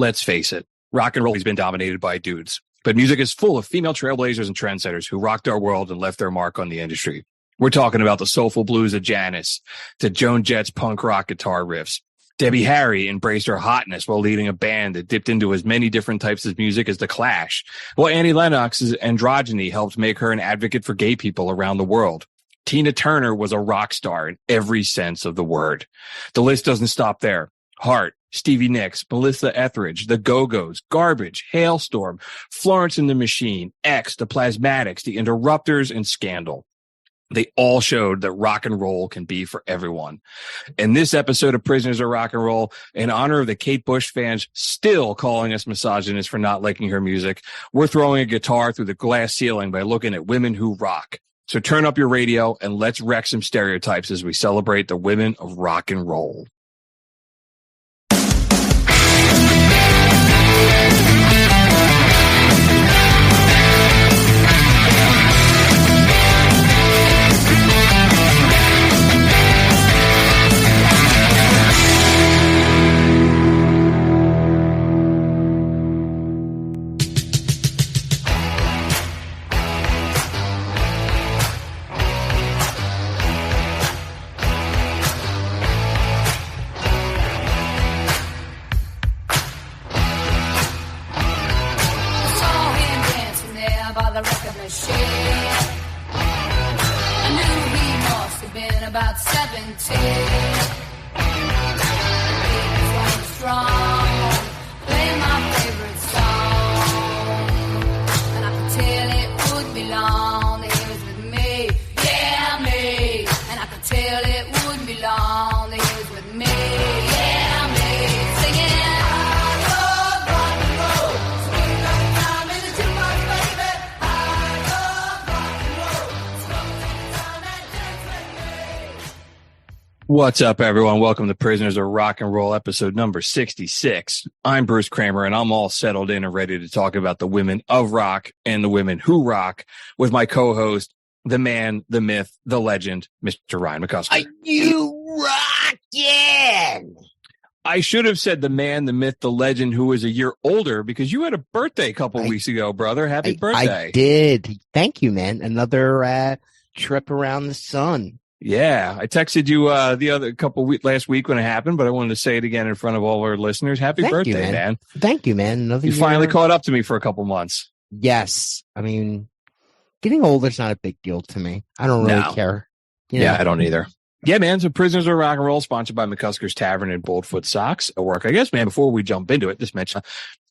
Let's face it, rock and roll has been dominated by dudes, but music is full of female trailblazers and trendsetters who rocked our world and left their mark on the industry. We're talking about the soulful blues of Janis, to Joan Jett's punk rock guitar riffs. Debbie Harry embraced her hotness while leading a band that dipped into as many different types of music as The Clash, while Annie Lennox's androgyny helped make her an advocate for gay people around the world. Tina Turner was a rock star in every sense of the word. The list doesn't stop there. Heart, Stevie Nicks, Melissa Etheridge, The Go-Go's, Garbage, Hailstorm, Florence and the Machine, X, The Plasmatics, The Interrupters, and Scandal. They all showed that rock and roll can be for everyone. In this episode of Prisoners of Rock and Roll, in honor of the Kate Bush fans still calling us misogynists for not liking her music, we're throwing a guitar through the glass ceiling by looking at women who rock. So turn up your radio and let's wreck some stereotypes as we celebrate the women of rock and roll. About 17, he was strong, playing my favorite song, and I could tell it would be long that he was with me, yeah, me, and I could tell it wouldn't be long that he was with me, yeah, me, singing, I love rock and roll, swing like time in the jukebox, baby, I love rock and roll, smoke time and dance with me. What's up, everyone? Welcome to Prisoners of Rock and Roll, episode number 66. I'm Bruce Kramer, and I'm all settled in and ready to talk about the women of rock and the women who rock with my co-host, the man, the myth, the legend, Mr. Ryan McCusker. Are you rockin'? I should have said the man, the myth, the legend, who is a year older, because you had a birthday a couple weeks ago, brother. Happy birthday. I did. Thank you, man. Another trip around the sun. Yeah, I texted you last week when it happened, but I wanted to say it again in front of all our listeners. Happy birthday, man. Thank you, man. You finally caught up to me for a couple months. Yes. I mean, getting older is not a big deal to me. I don't really care. Yeah, I don't either. Yeah, man. So Prisoners of Rock and Roll, sponsored by McCusker's Tavern and Boldfoot Socks at work. I guess, man, before we jump into it, just mention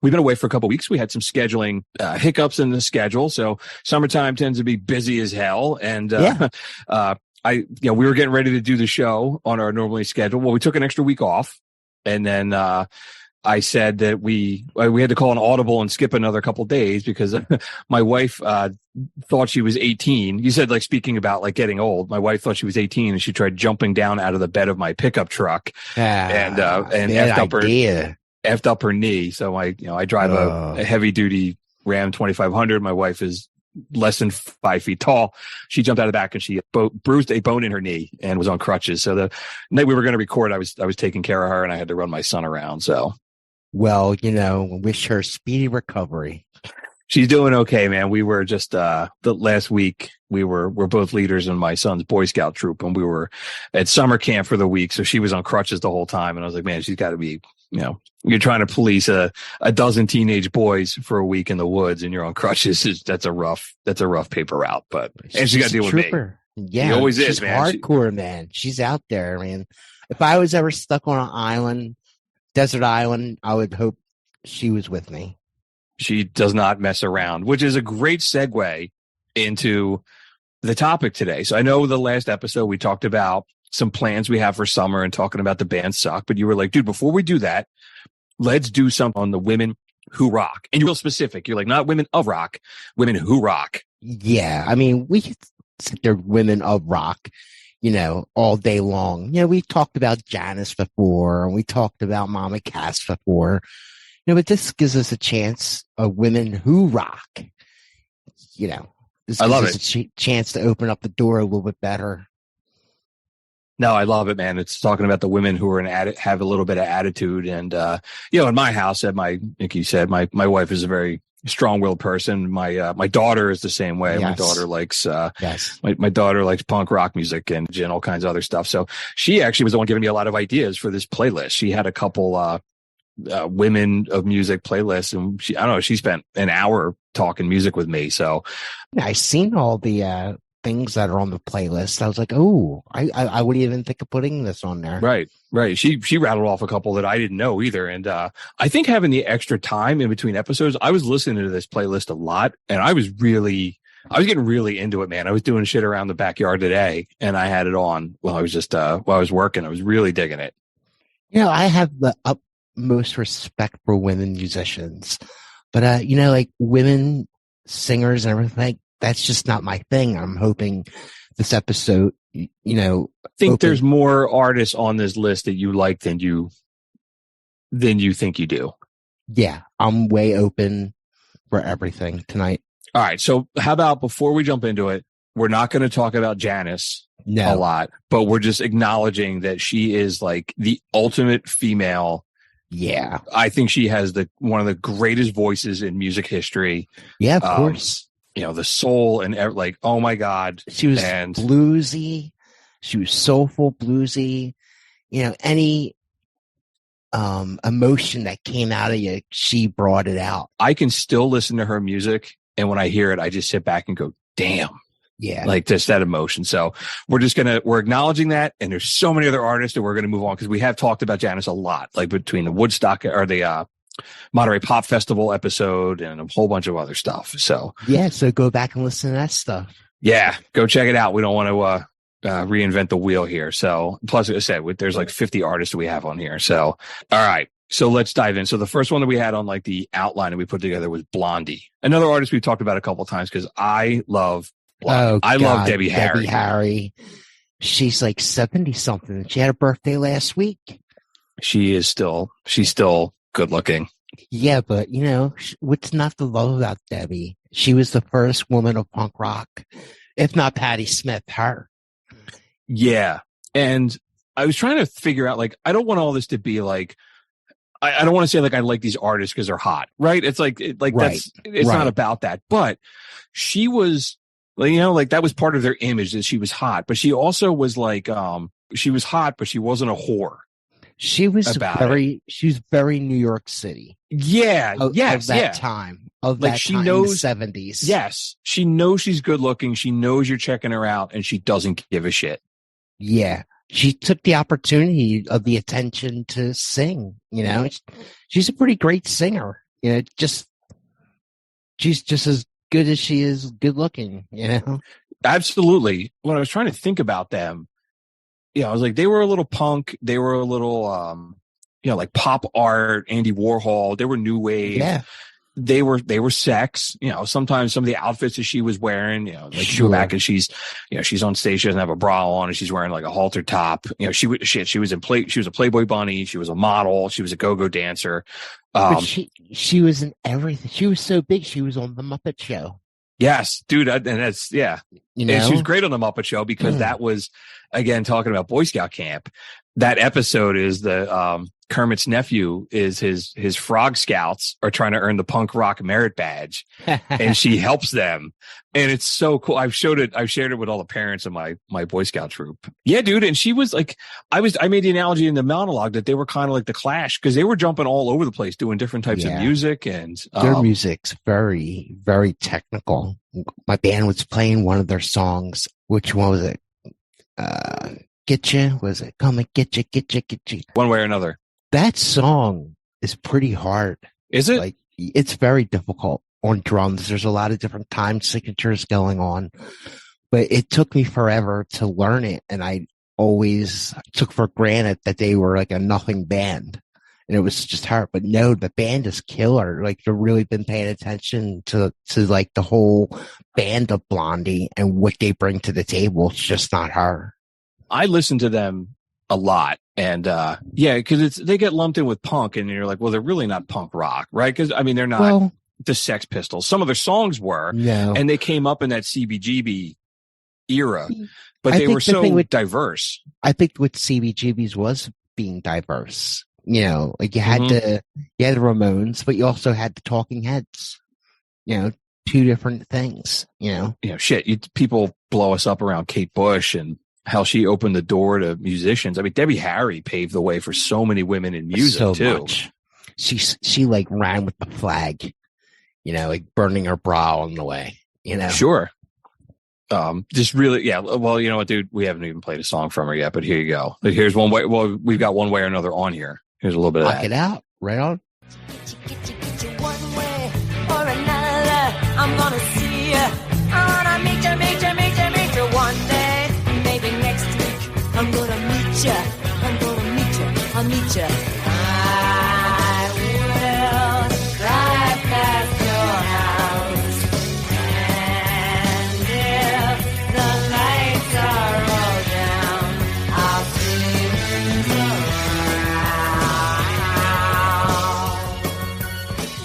we've been away for a couple of weeks. We had some scheduling hiccups in the schedule. So summertime tends to be busy as hell. And we were getting ready to do the show on our normally schedule. Well, we took an extra week off, and then I said that we had to call an audible and skip another couple of days because my wife thought she was 18. You said, like, speaking about like getting old, my wife thought she was 18 and she tried jumping down out of the bed of my pickup truck and effed up her knee. So I drive a heavy duty Ram 2500. My wife is less than 5 feet tall. She jumped out of the back and she bruised a bone in her knee and was on crutches. So the night we were going to record, I was taking care of her and I had to run my son around. So, well, wish her speedy recovery. She's doing okay, man. We were just the last week we're both leaders in my son's Boy Scout troop, and we were at summer camp for the week. So she was on crutches the whole time, and I was like, man, she's got to be. You're trying to police a dozen teenage boys for a week in the woods, and you're on crutches. That's a rough paper route. But and she got to deal with me. Yeah, she always is, man. Hardcore, man. She's out there, man. If I was ever stuck on an island, desert island, I would hope she was with me. She does not mess around, which is a great segue into the topic today. So I know the last episode we talked about some plans we have for summer and talking about the band Suck, but you were like, dude, before we do that, let's do something on the women who rock. And you're real specific. You're like, not women of rock, women who rock. Yeah. I mean, we could sit there, women of rock, all day long. We talked about Janis before, and we talked about Mama Cass before, but this gives us a chance of women who rock, this I love gives us a chance to open up the door a little bit better. No, I love it, man. It's talking about the women who are have a little bit of attitude. And, in my house, like you said, my wife is a very strong-willed person. My daughter is the same way. Yes. My daughter likes, Yes. my daughter likes punk rock music and all kinds of other stuff. So she actually was the one giving me a lot of ideas for this playlist. She had a couple, women of music playlists, and she spent an hour talking music with me. So I seen all the things that are on the playlist. I was like, oh, I wouldn't even think of putting this on there. Right. She rattled off a couple that I didn't know either. And I think having the extra time in between episodes, I was listening to this playlist a lot, and I was getting really into it, man. I was doing shit around the backyard today, and I had it on while I was working. I was really digging it. I have the utmost respect for women musicians, but like women singers and everything, that's just not my thing. I'm hoping this episode, I think there's more artists on this list that you like than you think you do. Yeah, I'm way open for everything tonight. All right. So how about before we jump into it, we're not going to talk about Janice a lot, but we're just acknowledging that she is like the ultimate female. Yeah. I think she has one of the greatest voices in music history. Yeah, of course. The soul and like, oh my God. She was bluesy. She was soulful, bluesy. Any emotion that came out of you, she brought it out. I can still listen to her music, and when I hear it, I just sit back and go, damn. Yeah. Like just that emotion. So we're acknowledging that. And there's so many other artists that we're going to move on, because we have talked about Janice a lot, like between the Woodstock or the Monterey Pop Festival episode and a whole bunch of other stuff. So so go back and listen to that stuff. Yeah, go check it out. We don't want to reinvent the wheel here. So plus, as I said, there's like 50 artists that we have on here. So, all right. So let's dive in. So the first one that we had on like the outline that we put together was Blondie, another artist we've talked about a couple of times, because I love Blondie. I love Debbie Harry. Debbie Harry. She's like 70 something. She had a birthday last week. She's still good looking. Yeah, but what's not to love about Debbie? She was the first woman of punk rock, if not Patti Smith, her. Yeah. And I was trying to figure out, like, I don't want all this to be like, I don't want to say like I like these artists because they're hot, right? It's like right. It's not about that. But she was, like that was part of their image, that she was hot. But she also was like, she was hot, but she wasn't a whore. She was very New York City. Yeah. Of that time. Of like that she time knows in the 70s. Yes. She knows she's good looking. She knows you're checking her out, and she doesn't give a shit. Yeah. She took the opportunity of the attention to sing. She's a pretty great singer. She's just as good as she is good looking, Absolutely. When I was trying to think about them, I was like, they were a little punk. They were a little, like pop art, Andy Warhol. They were new wave. Yeah. They were sex. Sometimes some of the outfits that she was wearing, like she go back and she's on stage, she doesn't have a bra on, and she's wearing like a halter top. She was a Playboy bunny. She was a model. She was a go-go dancer. But she was in everything. She was so big. She was on the Muppet Show. Yes, dude. And that's, yeah. And she was great on the Muppet Show, because that was, again, talking about Boy Scout camp. That episode is the, Kermit's nephew is his frog scouts are trying to earn the punk rock merit badge, and she helps them. And it's so cool. I've shared it with all the parents of my Boy Scout troop. Yeah, dude. And she was like, I made the analogy in the monologue that they were kind of like the Clash, because they were jumping all over the place doing different types of music, and their music's very, very technical. My band was playing one of their songs. Which one was it? Get you? Was it Come and Get You? One way or another. That song is pretty hard. Is it? Like, it's very difficult on drums. There's a lot of different time signatures going on, but it took me forever to learn it. And I always took for granted that they were like a nothing band, and it was just hard. But no, the band is killer. Like, they've really been paying attention to like the whole band of Blondie and what they bring to the table. It's just not her. I listen to them a lot. And because they get lumped in with punk, and you're like, well, they're really not punk rock, right? Because they're not the Sex Pistols. Some of their songs were, and they came up in that CBGB era, but I they think were the thing so with- diverse. I think with CBGB's was being diverse. You know, like you had the Ramones, but you also had the Talking Heads. You know, two different things. You know, Shit, people blow us up around Kate Bush and how she opened the door to musicians. I mean, Debbie Harry paved the way for so many women in music so too. much. She like ran with the flag. You know, like burning her bra on the way. You know, Sure. Just really, yeah. Well, you know what, dude? We haven't even played a song from her yet, but here you go. Here's one way. Well, we've got One Way or Another on here. Here's a little bit of Knock that. it out, right on. Get you one way or another. I'm gonna see ya. I wanna meet you one day. Maybe next week. I'm gonna meet ya. I'll meet ya. I will drive past your house. And if the lights are all down, I'll see you around.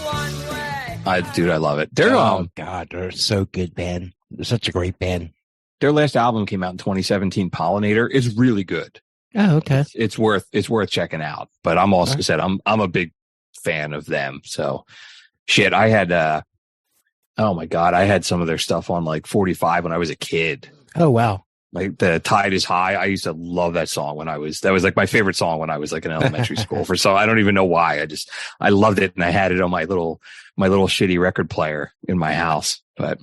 One way. Dude, I love it. Their God, they're so good, man. They're such a great band. their last album came out in 2017, Pollinator. It's really good. Oh, okay. It's worth checking out. But I'm also said I'm a big fan of them. So shit, I had oh my God, I had some of their stuff on like 45 when I was a kid. Oh, wow. Like the Tide is High. I used to love that song that was like my favorite song when I was like in elementary school. I don't even know why. I loved it, and I had it on my little shitty record player in my house. But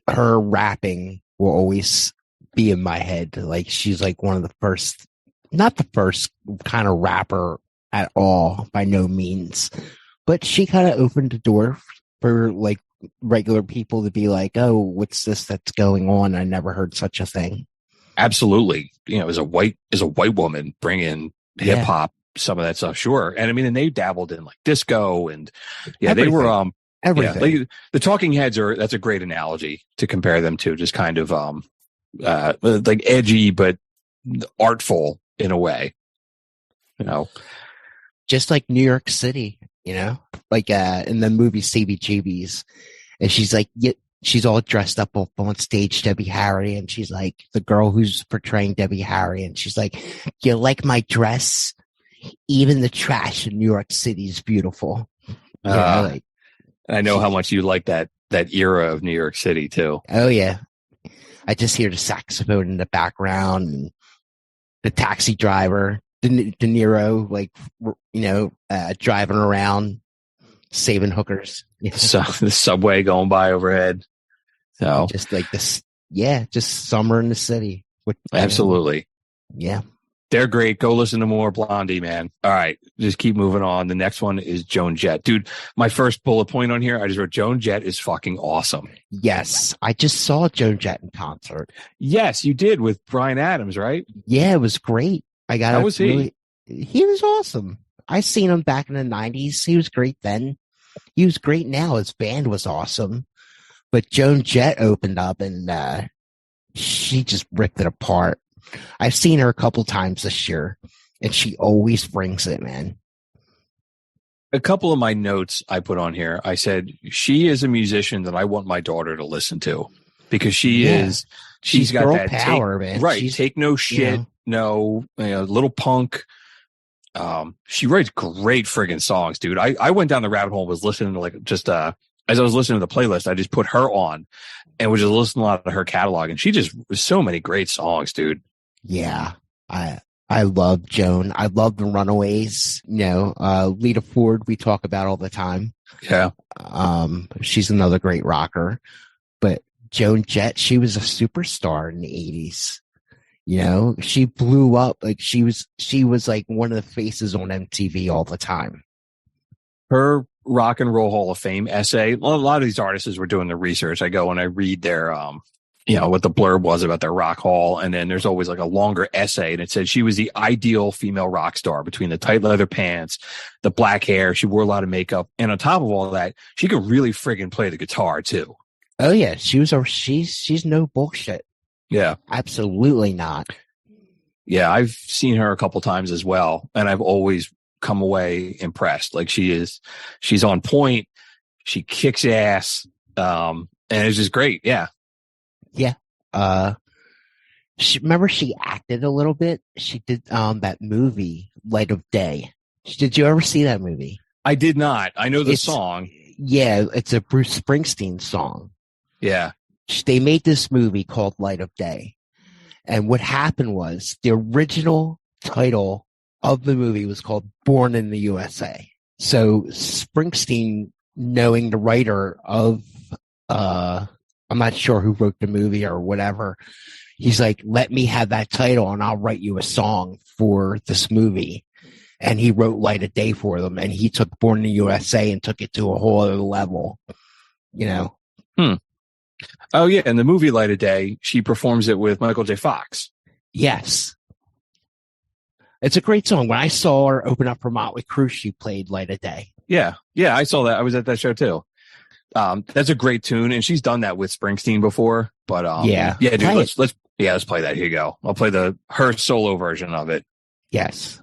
her rapping will always be in my head. Like she's like one of the first, not the first kind of rapper at all, by no means, but she kind of opened the door for like regular people to be like, oh, what's this that's going on? I never heard such a thing. absolutely, as a white woman bringing hip hop, some of that stuff, sure. And I mean, and they dabbled in like disco and Everything. they were Everything. the Talking Heads that's a great analogy to compare them to, just kind of like edgy but artful in a way, Just like New York City, like in the movie CBGB's, and she's like, she's all dressed up on stage, Debbie Harry, and she's like the girl who's portraying Debbie Harry, and she's like, you like my dress? Even the trash in New York City is beautiful. I know how much you like that era of New York City too. Oh yeah, I just hear the saxophone in the background, and the taxi driver, De Niro, like driving around saving hookers. So the subway going by overhead. So just like this, just summer in the city. Absolutely. Yeah. They're great. Go listen to more Blondie, man. All right. Just keep moving on. The next one is Joan Jett. Dude, my first bullet point on here, I just wrote Joan Jett is fucking awesome. Yes. I just saw Joan Jett in concert. Yes, you did, with Bryan Adams, right? Yeah, it was great. How was he? He was awesome. I seen him back in the 90s. He was great then. He was great now. His band was awesome. But Joan Jett opened up and she just ripped it apart. I've seen her a couple times this year, and she always brings it, man. A couple of my notes I put on here, I said, she is a musician that I want my daughter to listen to, because she's got girl that power, man. Right. She's, take no shit. No, little punk. She writes great friggin' songs, dude. I went down the rabbit hole and was listening to like just as I was listening to the playlist, I just put her on and was just listening to a lot of her catalog, and she just so many great songs, dude. Yeah, I love Joan. I love the Runaways. Lita Ford, we talk about all the time. Yeah. She's another great rocker. But Joan Jett, she was a superstar in the 80s. She blew up. Like she was like one of the faces on MTV all the time. Her Rock and Roll Hall of Fame essay. Well, a lot of these artists were doing the research. I go and I read their what the blurb was about their rock hall. And then there's always like a longer essay. And it said she was the ideal female rock star, between the tight leather pants, the black hair. She wore a lot of makeup. And on top of all that, she could really friggin' play the guitar too. Oh yeah. She's no bullshit. Yeah. Absolutely not. Yeah. I've seen her a couple times as well, and I've always come away impressed. Like she's on point. She kicks ass. And it's just great. Yeah. Yeah. Remember she acted a little bit. She did that movie Light of Day. Did you ever see that movie? I did not. I know the song. Yeah, it's a Bruce Springsteen song. Yeah. They made this movie called Light of Day. And what happened was the original title of the movie was called Born in the USA. So Springsteen, knowing the writer of, I'm not sure who wrote the movie or whatever, he's like, let me have that title and I'll write you a song for this movie. And he wrote Light of Day for them. And he took Born in the USA and took it to a whole other level, you know? Oh, yeah. In the movie Light of Day, she performs it with Michael J. Fox. Yes. It's a great song. When I saw her open up for Motley Crue, she played Light of Day. Yeah. Yeah, I saw that. I was at that show too. That's a great tune. And she's done that with Springsteen before. But yeah, dude, let's play that. Here you go. I'll play her solo version of it. Yes.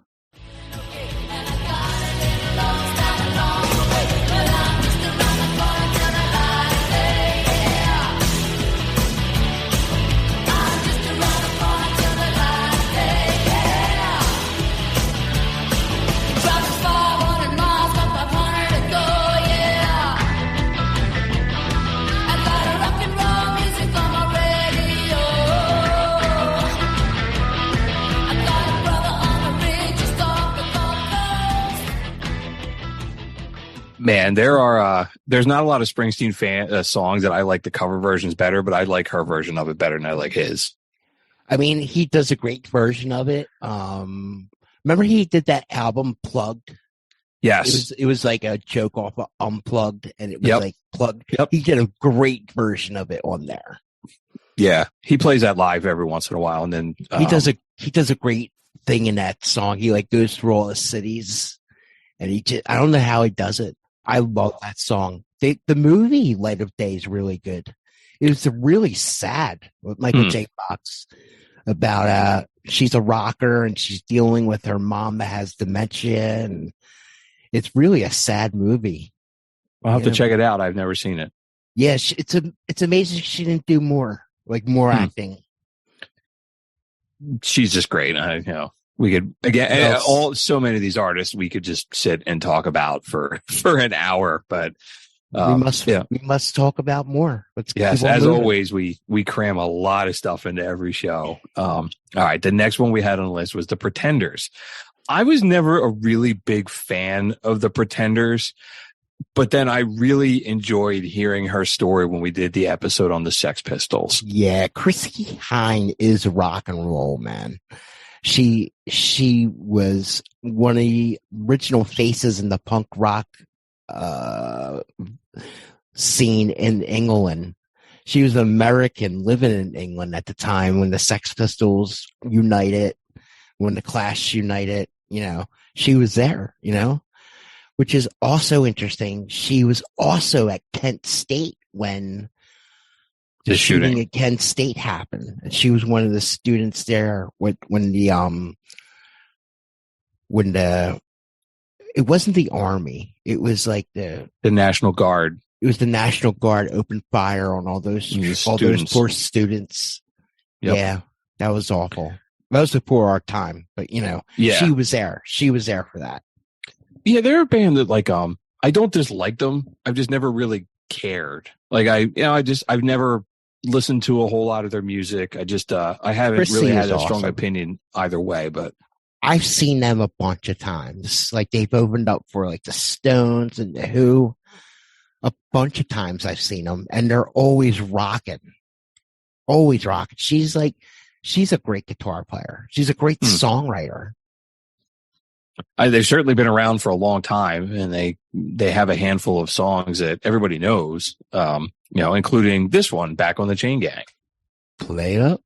Man, there's not a lot of Springsteen songs that I like the cover versions better, but I like her version of it better than I like his. I mean, he does a great version of it. Remember he did that album Plugged? Yes. It was like a joke off of Unplugged, and it was like Plugged. Yep. He did a great version of it on there. Yeah. He plays that live every once in a while, and then he does a great thing in that song. He like goes through all the cities, and I don't know how he does it. I love that song. The movie Light of Day is really good. It was really sad with Michael J. Fox about she's a rocker and she's dealing with her mom that has dementia, and it's really a sad movie. I'll have to check it out. I've never seen it. Yeah, it's amazing she didn't do more acting. She's just great. We could so many of these artists we could just sit and talk about for an hour, but we must talk about more. Yes, as always, we cram a lot of stuff into every show. All right, the next one we had on the list was the Pretenders. I was never a really big fan of the Pretenders, but then I really enjoyed hearing her story when we did the episode on the Sex Pistols. Yeah, Chrissie Hynde is rock and roll, man. She was one of the original faces in the punk rock scene in England. She was an American living in England at the time when the Sex Pistols united, when the Clash united. She was there. Which is also interesting. She was also at Kent State when the shooting at Kent State happened. And she was one of the students there when it wasn't the Army. It was like the National Guard. It was the National Guard opened fire on all those poor students. Yep. Yeah, that was awful. That was before our time, but she was there. She was there for that. Yeah, they're a band that I don't dislike them. I've just never really cared. I've never listened to a whole lot of their music. I haven't really had a strong opinion either way, but I've seen them a bunch of times. Like they've opened up for the Stones and the Who. A bunch of times I've seen them, and they're always rocking. Always rocking. She's a great guitar player. She's a great songwriter. They've certainly been around for a long time, and they have a handful of songs that everybody knows, including this one, Back on the Chain Gang. Play it up.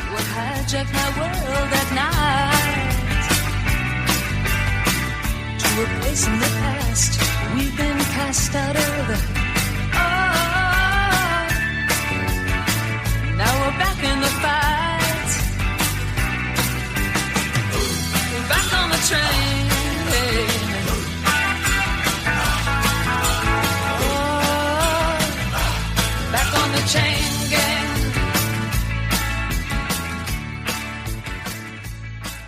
What hijacked my world at night to a place in the past we've been cast out of. Now we're back in the fight, back on the train. Back on the chain gang.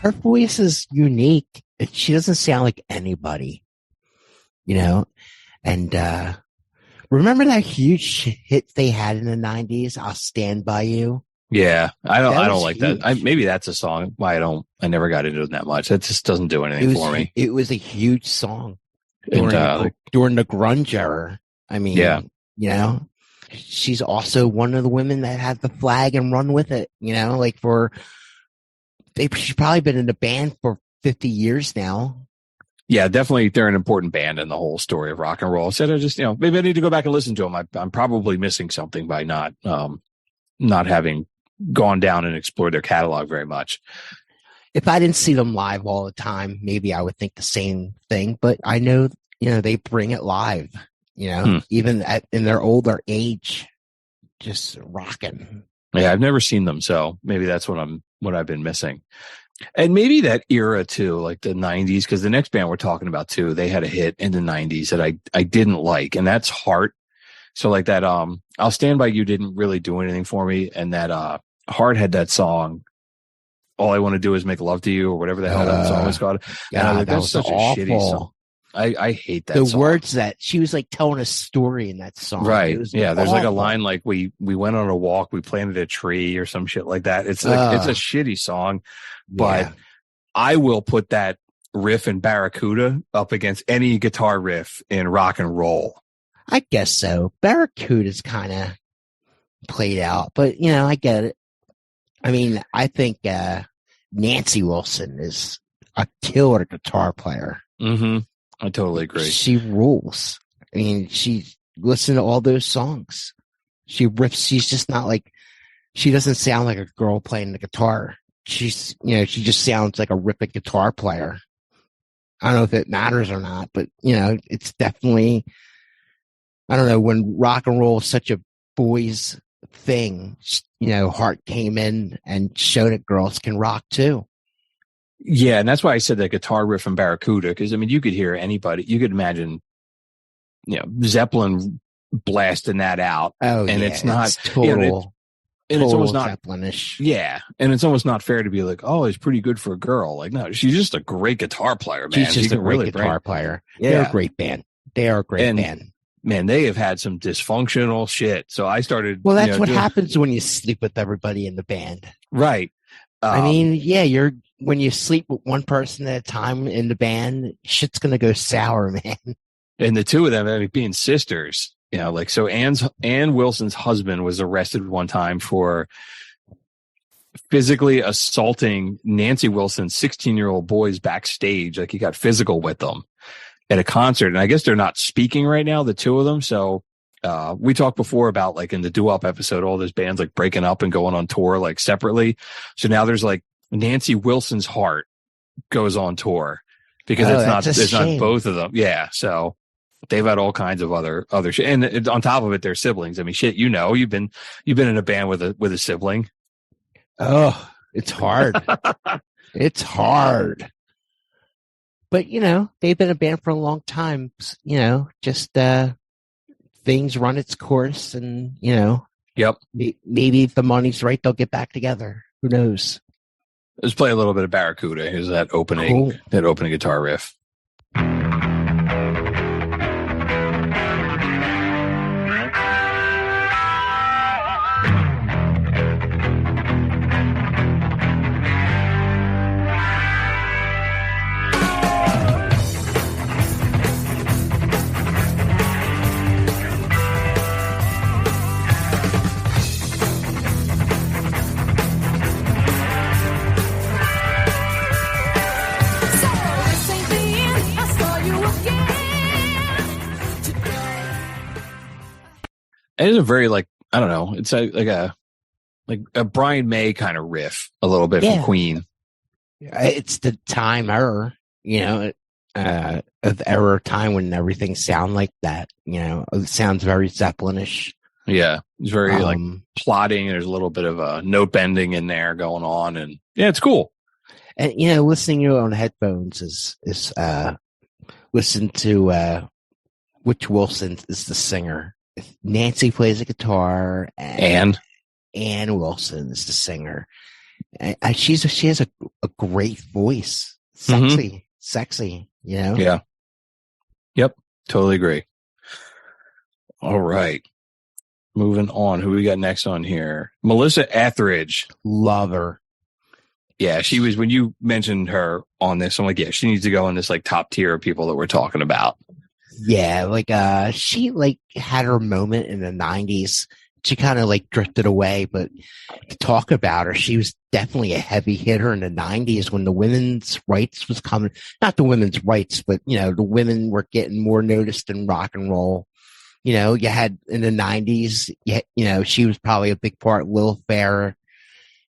her voice is unique. She doesn't sound like anybody, you know. And remember that huge hit they had in the 90s, "I'll Stand By You"? Yeah, I That don't was like huge. that. Maybe that's a song why I never got into it that much. That just doesn't do anything for me. It was a huge song And, during the grunge era. I mean, Yeah. you know, she's also one of the women that had the flag and run with it, you know, like she's probably been in the band for 50 years now. yeah, definitely they're an important band in the whole story of rock and roll. Instead of just, maybe I need to go back and listen to them. I'm probably missing something by not having gone down and explored their catalog very much. If I didn't see them live all the time, maybe I would think the same thing, but I know, they bring it live, even in their older age, just rocking. Yeah, I've never seen them, so maybe that's what I've been missing. And maybe that era too, like the 90s, because the next band we're talking about too, they had a hit in the 90s that I didn't like, and that's Heart. So like that, "I'll Stand By You" didn't really do anything for me, and that Heart had that song, "All I Want to Do Is Make Love to You," or whatever the hell that song was called. And I was like, that was such awful. a shitty song. I hate that The song. words that she was like telling a story in that song. Right. It was Yeah. There's like a awful. line like we went on a walk, we planted a tree or some shit like that. It's like, it's a shitty song, but Yeah. I will put that riff in Barracuda up against any guitar riff in rock and roll. I guess so. Barracuda's kind of played out, but I get it. I mean, I think Nancy Wilson is a killer guitar player. Mm-hmm. I totally agree. She rules. I mean, listen to all those songs. She rips. She's just not like, she doesn't sound like a girl playing the guitar. She's, she just sounds like a ripping guitar player. I don't know if it matters or not, but it's definitely, I don't know, when rock and roll is such a boys thing, Heart came in and showed that girls can rock too. Yeah, and that's why I said that guitar riff in Barracuda, because I mean, you could hear anybody, you could imagine, Zeppelin blasting that out. Oh, And yeah, it's not- total, And it's almost total not, Zeppelinish. yeah, and it's almost not fair to be like, oh, it's pretty good for a girl. Like, no, she's just a great guitar player, man. She's She just a can great really guitar bring- player. They're Yeah. a great band. They are a great And- band. Man, they have had some dysfunctional shit. So I started. Well, that's what doing- happens when you sleep with everybody in the band. Right. I mean, yeah, when you sleep with one person at a time in the band, shit's gonna go sour, man. and the two of them, I mean, being sisters, so Ann Wilson's husband was arrested one time for physically assaulting Nancy Wilson's 16-year-old boys backstage. Like, he got physical with them at a concert. And I guess they're not speaking right now, the two of them. So we talked before about, like, in the doo-wop episode, all those bands like breaking up and going on tour like separately. So now there's like Nancy Wilson's Heart goes on tour because it's not both of them. Yeah. So they've had all kinds of other shit. And on top of it, they're siblings. I mean, shit, you've been in a band with a sibling. Oh, it's hard. It's hard. But, they've been a band for a long time. Just things run its course and, Yep. maybe if the money's right, they'll get back together. Who knows? Let's play a little bit of Barracuda. Here's that opening guitar riff. So this ain't the end. I saw you again today. And it's a very, like, I don't know, it's like a Brian May kind of riff a little bit Yeah. from Queen. It's the time error, of error time when everything sound like that. It sounds very Zeppelinish. Yeah. It's very like Um, plotting. There's a little bit of a note bending in there going on. And yeah, it's cool. and listening to it on headphones is listen to which Wilson is the singer. Nancy plays the guitar, And Ann Wilson is the singer. She has a great voice, sexy. You know. Yeah. Yep. Totally agree. All right. Moving on. Who we got next on here? Melissa Etheridge. Love her. Yeah, she was, when you mentioned her on this, I'm like, yeah, she needs to go in this like top tier of people that we're talking about. Yeah, like she like had her moment in the 90s. She kind of like drifted away, but to talk about her, she was definitely a heavy hitter in the 90s when the women's rights was coming. Not the women's rights, but you know, the women were getting more noticed in rock and roll. You know, you had in the 90s, you know, she was probably a big part, Lil Fair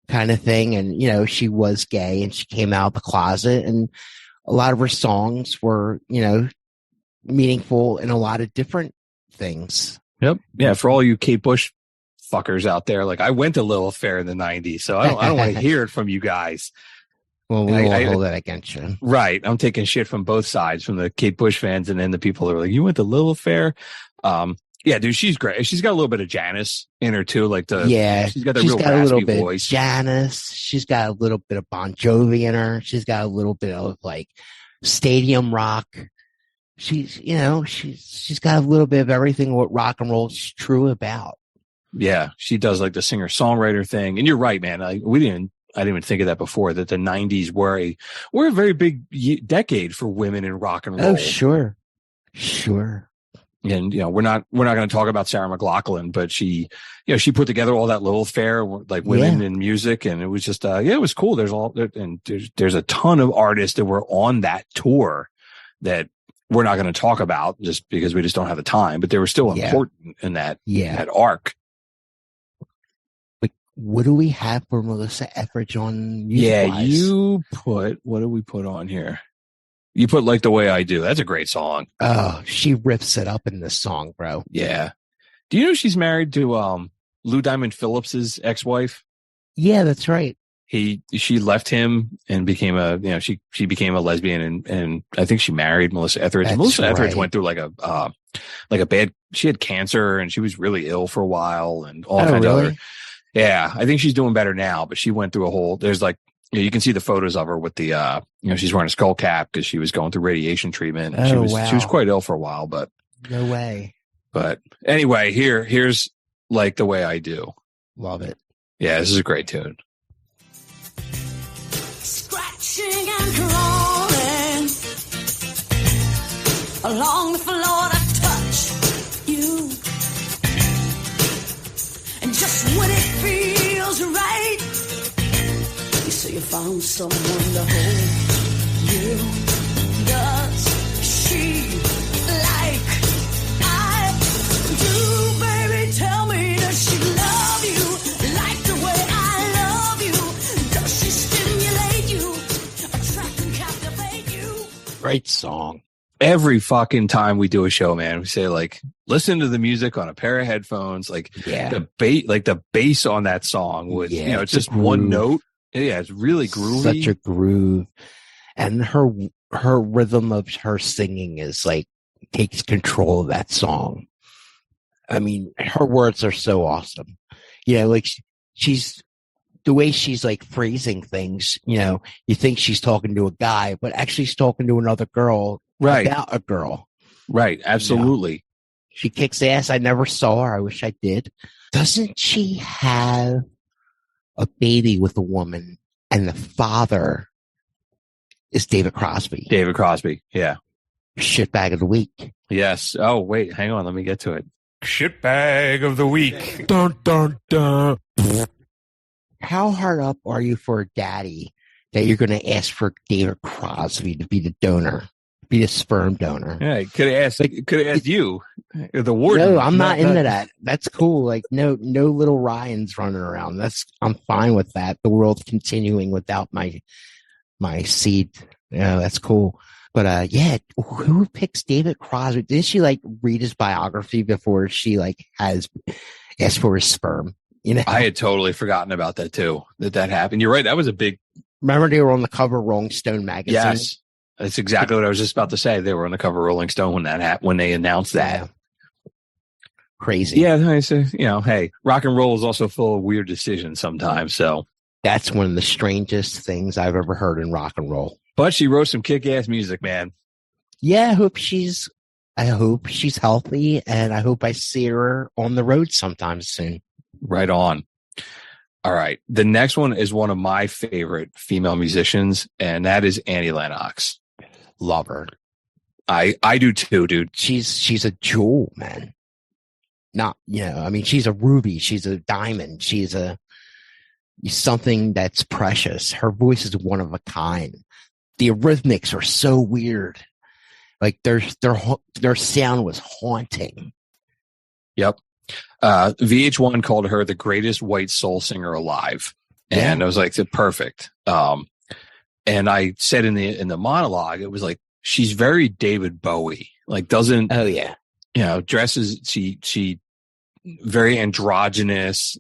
kind of thing. And, you know, she was gay and she came out of the closet, and a lot of her songs were, you know, meaningful in a lot of different things. Yep. Yeah. For all you Kate Bush fuckers out there, like I went to Lil Fair in the 90s, so I don't want to hear it from you guys. Well, we won't hold that against you. Right. I'm taking shit from both sides, from the Kate Bush fans and then the people that are like, you went to Lil Fair? Yeah, dude, she's great. She's got a little bit of Janis in her too, like she's got the real raspy voice. Janis. She's got a little bit of Bon Jovi in her. She's got a little bit of like stadium rock. She's got a little bit of everything what rock and roll is true about. Yeah, she does like the singer songwriter thing. And you're right, man. I didn't even think of that before, that the 90s were a very big decade for women in rock and roll. Oh, sure. And, you know, we're not going to talk about Sarah McLachlan, but she put together all that Lil Fair, like women in music. And it was just, it was cool. There's a ton of artists that were on that tour that we're not going to talk about just because we just don't have the time, but they were still important in that arc. But what do we have for Melissa Etheridge on music? Yeah, what do we put on here? You put Like the Way I Do. That's a great song. Oh, she rips it up in this song, bro. Yeah. Do you know she's married to Lou Diamond Phillips's ex-wife? Yeah, that's right. She left him and became she became a lesbian, and I think she married Melissa Etheridge. And Melissa Etheridge went through like a bad, she had cancer and she was really ill for a while and all kinds of other. Yeah, I think she's doing better now, but she went through a whole, there's like, you can see the photos of her with the, she's wearing a skull cap because she was going through radiation treatment. She was quite ill for a while, but no way. But anyway, here's Like the Way I Do. Love it. Yeah, this is a great tune. Scratching and crawling along the floor to touch you, and just when it feels right, so you found someone to hold you. Does she like I do, baby? Tell me, does she love you like the way I love you? Does she stimulate you, attract and captivate you? Great song. Every fucking time we do a show, man, we say like, listen to the music on a pair of headphones. Like the bass on that song was, it's just one note. Yeah, it's really groovy. Such a groove. And her rhythm of her singing is like, takes control of that song. I mean, her words are so awesome. Like she's, the way she's like phrasing things, you think she's talking to a guy, but actually she's talking to another girl about a girl. Right, absolutely. She kicks ass. I never saw her. I wish I did. Doesn't she have a baby with a woman, and the father is David Crosby? David Crosby, yeah. Shitbag of the week. Yes. Oh, wait, hang on. Let me get to it. Shitbag of the week. Dun, dun, dun. How hard up are you for a daddy that you're going to ask for David Crosby to be the donor, be the sperm donor? Yeah, could have asked you, the warden. No, I'm not into that. That's cool. Like no little Ryans running around. I'm fine with that. The world's continuing without my seed. Yeah, that's cool. But who picks David Crosby? Didn't she like read his biography before she like has asked for his sperm? I had totally forgotten about that too. That happened. You're right. That was a big. Remember they were on the cover of Rolling Stone magazine. Yes, that's exactly what I was just about to say. They were on the cover of Rolling Stone when that happened, when they announced that. Yeah. Crazy. Yeah, I say, hey, rock and roll is also full of weird decisions sometimes. So That's one of the strangest things I've ever heard in rock and roll. But she wrote some kick-ass music, man. Yeah, I hope she's healthy, and I hope I see her on the road sometime soon. Right on. All right. The next one is one of my favorite female musicians, and that is Annie Lennox. Love her. I do too, dude. She's a jewel, man. Not, I mean, she's a ruby. She's a diamond. She's something that's precious. Her voice is one of a kind. The Eurythmics are so weird. Like their sound was haunting. Yep. VH1 called her the greatest white soul singer alive. And I was like, perfect. And I said in the monologue, it was like, she's very David Bowie, like doesn't, oh yeah. Dresses, she very androgynous.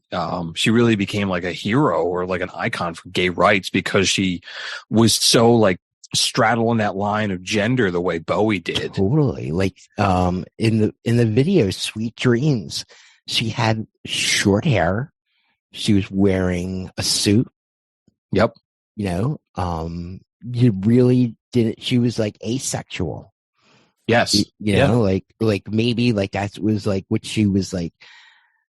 She really became like a hero or like an icon for gay rights because she was so like straddling that line of gender the way Bowie did. Totally. Like in the video Sweet Dreams, she had short hair. She was wearing a suit. Yep. You really didn't. She was like asexual. Yes. Like maybe like that was like what she was like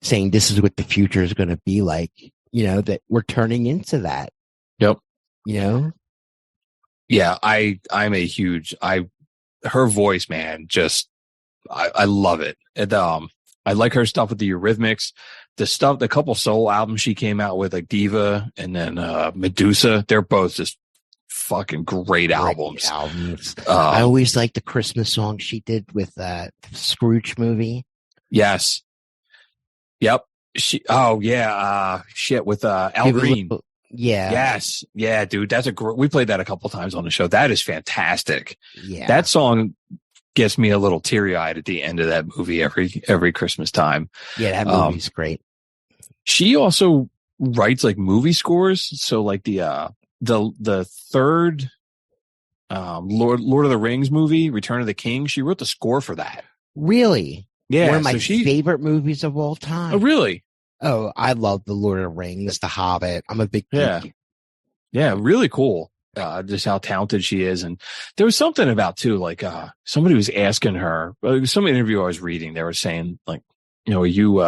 saying. This is what the future is going to be like. That we're turning into that. Yep. Yeah, I'm a huge, her voice, man, just, I love it. And, I like her stuff with the Eurythmics, the couple soul albums she came out with, like Diva and then, Medusa. They're both just fucking great albums. I always like the Christmas song she did with that Scrooge movie. Yes. Yep. With, Al Green. Yeah. Yes. Yeah, dude. That's we played that a couple times on the show. That is fantastic. Yeah. That song gets me a little teary-eyed at the end of that movie every Christmas time. Yeah, that movie's great. She also writes like movie scores. So like the third Lord of the Rings movie, Return of the King, she wrote the score for that. Really? Yeah. One of my favorite movies of all time. Oh, really? Oh, I love the Lord of the Rings, The Hobbit. I'm a big geek. Yeah, really cool. Just how talented she is. And there was something about too, like somebody was asking her, some interview I was reading, they were saying like, are you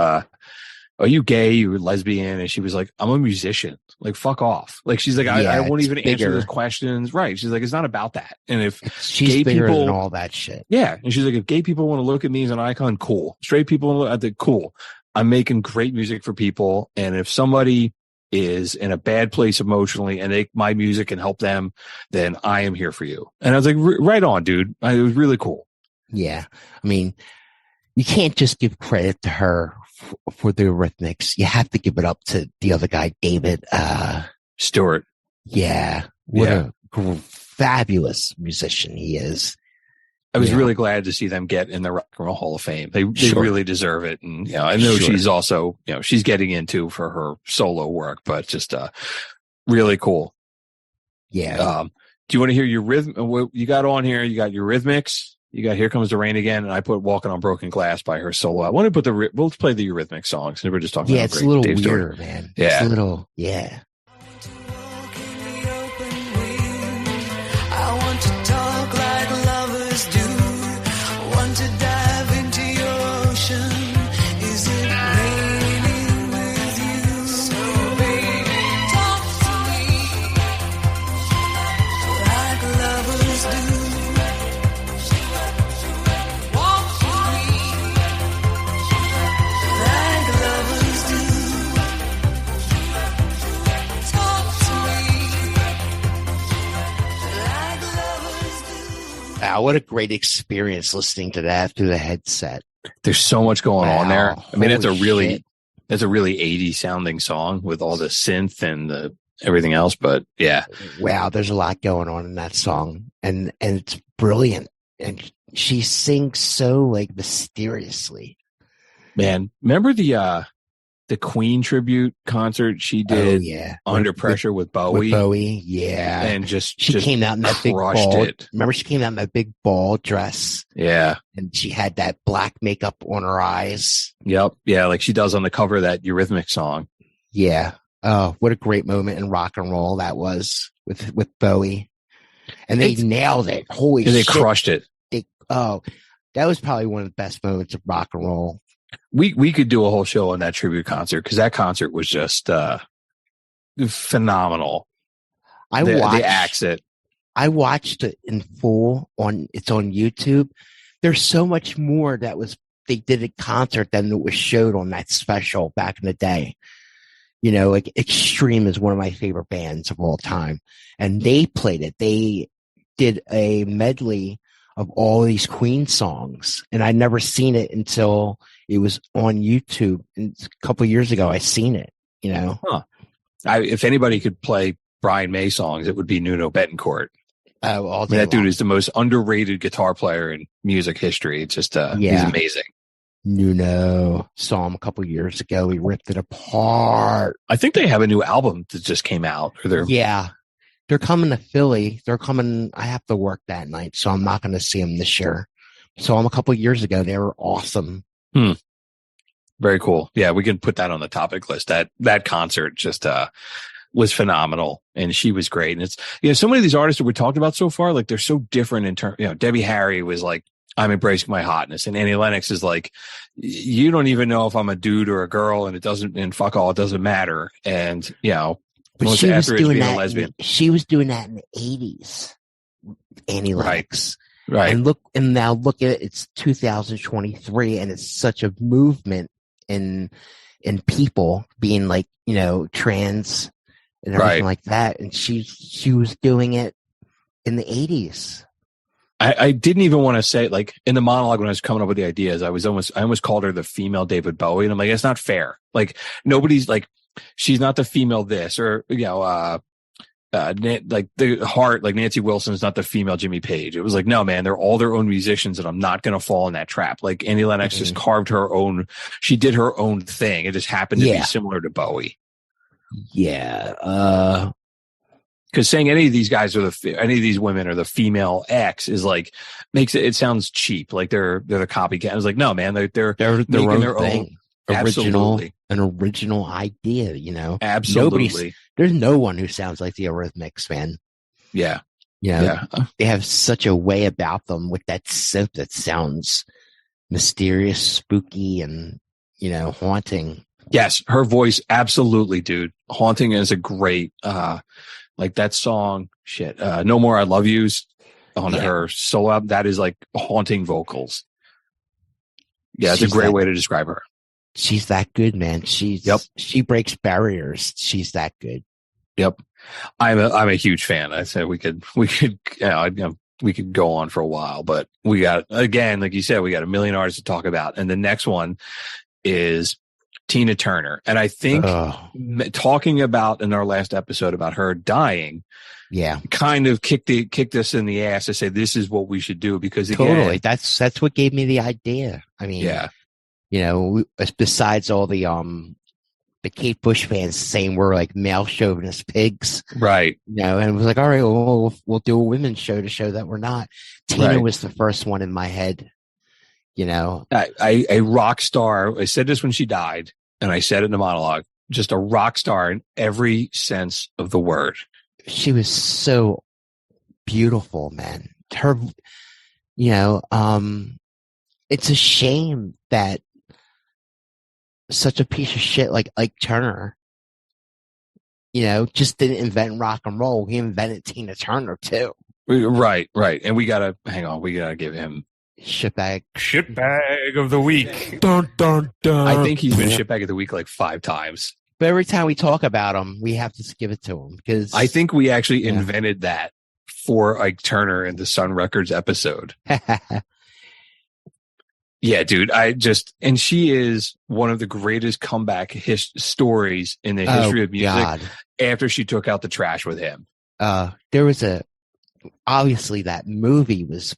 gay? You lesbian? And she was like, I'm a musician. Like, fuck off. Like, she's like, I won't even answer those questions. Right. She's like, it's not about that. And if she's gay bigger people, than all that shit. Yeah. And she's like, if gay people want to look at me as an icon, cool. Straight people want to look at the cool. I'm making great music for people. And if somebody is in a bad place emotionally and my music can help them, then I am here for you. And I was like, right on, dude. It was really cool. Yeah. I mean, you can't just give credit to her for the Eurythmics. You have to give it up to the other guy, David Stewart. Yeah. What a fabulous musician he is. I was really glad to see them get in the Rock and Roll Hall of Fame. They really deserve it. And, I know she's also, she's getting into for her solo work, but just, really cool. Yeah. Do you want to hear your rhythm? What you got on here? You got your Eurythmics. You got Here Comes the Rain Again. And I put Walking on Broken Glass by her solo. I want to put we'll play the Eurythmics songs. And we're just talking about it's a little Dave weird, Stewart. Man. Yeah. It's a little, yeah. I want to talk like lovers do. Want to dive into your ocean. Is it raining with you? So baby, talk to me like lovers do. Walk with me like lovers do. Talk to me like lovers do. Wow, what a great experience listening to that through the headset. There's so much going on there. I mean, it's a Holy shit. it's a really 80s sounding song with all the synth and the everything else. But yeah, Wow, there's a lot going on in that song. And it's brilliant. And she sings so like mysteriously. man, remember the Queen tribute concert she did Under Pressure with Bowie? With Bowie, yeah. And she She came out in that big ball. it. Remember, she came out in that big ball dress, Yeah. and she had that black makeup on her eyes. Yep. Yeah. Like she does on the cover of that Eurythmic song. Yeah. Oh, what a great moment in rock and roll that was with Bowie. And they nailed it. Holy They shit. crushed it. That was probably one of the best moments of rock and roll. We could do a whole show on that tribute concert because that concert was just phenomenal. The acts it. I watched it in full it's on YouTube. There's so much more they did at concert than it was showed on that special back in the day. You know, like Extreme is one of my favorite bands of all time. And they played it. They did a medley of all these Queen songs. And I'd never seen it until it was on YouTube. And a couple of years ago, I seen it, you know. Huh. If anybody could play Brian May songs, it would be Nuno Betancourt. That dude is the most underrated guitar player in music history. It's just, he's amazing. Nuno, saw him a couple years ago. He ripped it apart. I think they have a new album that just came out. They're coming to Philly. I have to work that night, so I'm not going to see them this year. Saw them a couple years ago. They were awesome. Very cool. Yeah, we can put that on the topic list. That concert just was phenomenal, and she was great. And it's so many of these artists that we talked about so far, like they're so different in terms. Debbie Harry was like, I'm embracing my hotness. And Annie Lennox is like, you don't even know if I'm a dude or a girl, and fuck all, it doesn't matter. And, but she was doing that. Lesbian. She was doing that in the 80s. Annie Lennox. Right. And now look at it. It's 2023 and it's such a movement in people being like, trans and everything like that. And she was doing it in the 80s. I didn't even want to say, like, in the monologue when I was coming up with the ideas, I almost called her the female David Bowie. And I'm like, it's not fair. Like, nobody's like, she's not the female this, or, like the heart, like Nancy Wilson's not the female Jimmy Page. It was like, no, man, they're all their own musicians, and I'm not going to fall in that trap. Like, Annie Lennox just carved her own, she did her own thing. It just happened to be similar to Bowie. Yeah. Because saying any of these guys any of these women are the female X is like, makes it sounds cheap. Like they're the copycat. I was like, no, man, they're making their own an original idea, Absolutely. There's no one who sounds like the Eurythmics, man. Yeah. They have such a way about them with that synth that sounds mysterious, spooky, and, haunting. Yes. Her voice. Absolutely, dude. Haunting is a great, like that song, No More I Love Yous on her solo album. That is like haunting vocals. Yeah, it's a great way to describe her. She's that good, man. She breaks barriers. She's that good. Yep. I'm a huge fan. I said we could go on for a while, but we got, again, like you said, we got a million artists to talk about. And the next one is Tina Turner. And I think talking about in our last episode about her dying, kind of kicked us in the ass to say this is what we should do, because totally that's what gave me the idea. I mean, besides all the Kate Bush fans saying we're like male chauvinist pigs, right? And it was like, all right, well, we'll do a women's show to show that we're not. Tina was the first one in my head. A rock star. I said this when she died, and I said it in the monologue. Just a rock star in every sense of the word. She was so beautiful, man. Her, it's a shame that such a piece of shit like Ike Turner, just didn't invent rock and roll. He invented Tina Turner too. Right. And we gotta give him Shitbag of the week. Dun, dun, dun. I think he's been shitbag of the week like 5 times. But every time we talk about him, we have to give it to him, because I think we actually invented that for Ike Turner in the Sun Records episode. Yeah, dude. And she is one of the greatest comeback stories in the history of music. God. After she took out the trash with him. There was obviously that movie was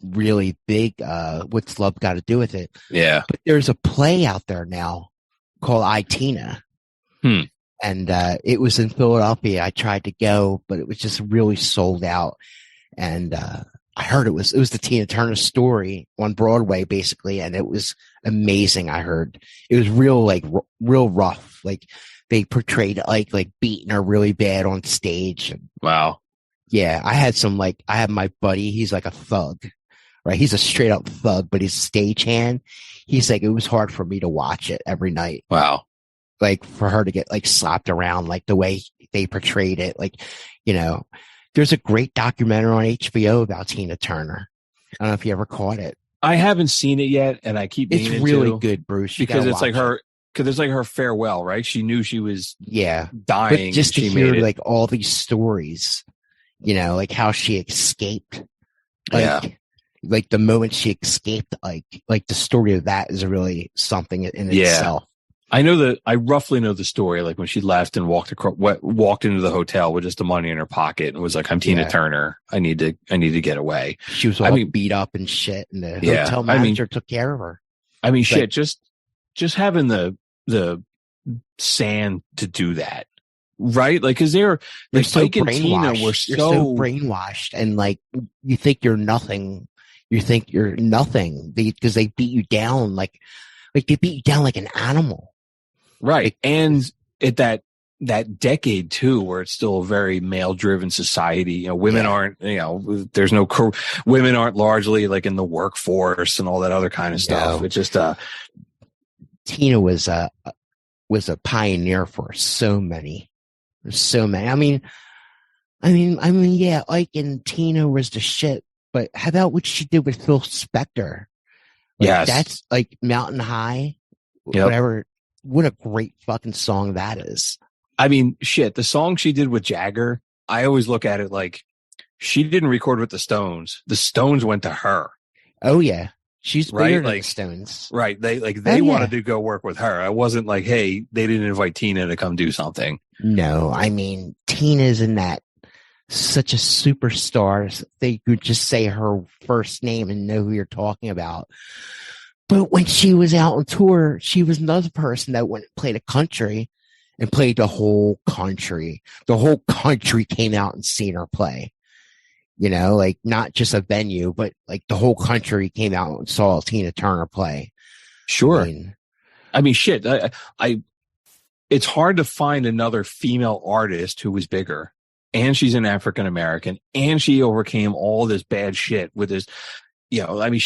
really big. What's Love Got to Do with It? Yeah. But there's a play out there now called I, Tina. And it was in Philadelphia. I tried to go, but it was just really sold out. And I heard it was the Tina Turner story on Broadway, basically, and it was amazing. I heard it was real rough. Like they portrayed Ike like beating her really bad on stage. And, Wow. yeah, I had my buddy, he's like a thug, right? He's a straight up thug, but he's a stagehand. He's like, it was hard for me to watch it every night. Wow. Like for her to get like slapped around, like the way they portrayed it. Like, you know, there's a great documentary on HBO about Tina Turner. I don't know if you ever caught it. I haven't seen it yet, and I keep It's meaning really to, good, Bruce. You because gotta it's like watch it. her, because it's like her farewell, right? She knew she was Yeah. dying. But just to she hear made it. like all these stories, you know, like how she escaped. Like, like the moment she escaped, like the story of that is really something in itself. I roughly know the story. Like when she left and walked into the hotel with just the money in her pocket and was like, "I'm Tina Yeah. Turner. I need to get away." She was all beat up and shit, and the Yeah, hotel I mean- manager took care of her. I mean, It's shit. like- Just having the sand to do that, right? Like, because they're like so Ike and Tina brainwashed. were You're so brainwashed, and like you think you're nothing. You think you're nothing because they beat you down like they beat you down like an animal. right, and at that decade too, where it's still a very male driven society. You know, women Yeah. aren't. You know, there's no women aren't largely like in the workforce and all that other kind of stuff. No. It's just Tina was a pioneer for so many. I mean, yeah, Ike and Tina was the shit. But how about what she did with Phil Spector? Like, Yes. that's like Mountain High, Yep. whatever. What a great fucking song that is. I mean, shit, the song she did with Jagger, I always look at it like she didn't record with the Stones. The Stones went to her. Oh yeah, she's Right, bigger than like- the Stones. Right. They yeah. wanted to go work with her. I wasn't like, hey, they didn't invite Tina to come do something. No, I mean Tina's in that such a superstar. They could just say her first name and know who you're talking about. But when she was out on tour, she was another person that went and played a country and played the whole country. The whole country came out and seen her play. You know, like not just a venue, but like the whole country came out and saw Tina Turner play. Sure. I mean, Shit. It's hard to find another female artist who was bigger, and she's an African American, and she overcame all this bad shit with this. You know, I mean,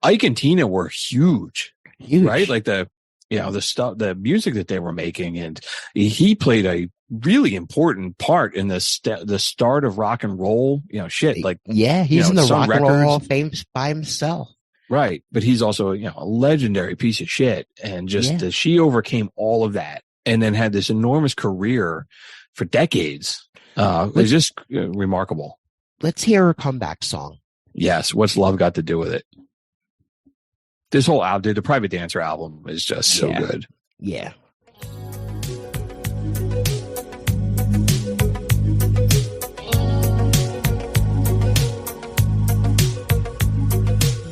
Ike and Tina were huge, huge. right? Like the the music that they were making, and he played a really important part in the start of rock and roll. You know, shit. Like, yeah, he's in the Sun Rock and Roll Records. Hall of Fame by himself. right, but he's also a legendary piece of shit, and just Yeah. she overcame all of that, and then had this enormous career for decades. It was just remarkable. Let's hear her comeback song. Yes, what's love got to do with it? This whole album, the Private Dancer album, is just so Yeah. good. Yeah.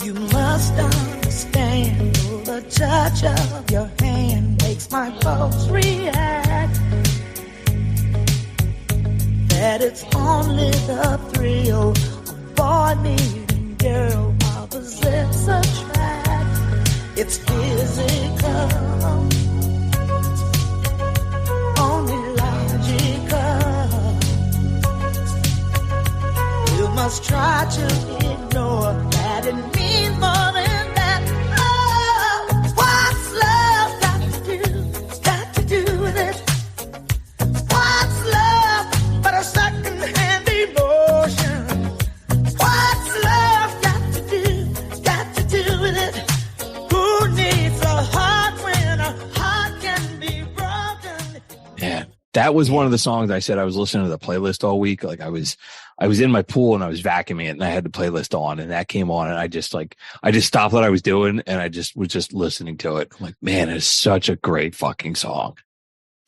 You must understand the touch of your hand makes my pulse react. That it's only the thrill of boy meeting girl opposites attract. It's physical, only logical. You must try to ignore that it means more than that. Oh, what's love got to do with it? What's love but a second-hand emotion? What's love got to do with it? Who needs a heart when a heart can be broken? Yeah. That was one of the songs I said I was listening to the playlist all week. Like I was in my pool and I was vacuuming it and I had the playlist on and that came on and I just stopped what I was doing and I just was just listening to it. I'm like, man, it's such a great fucking song.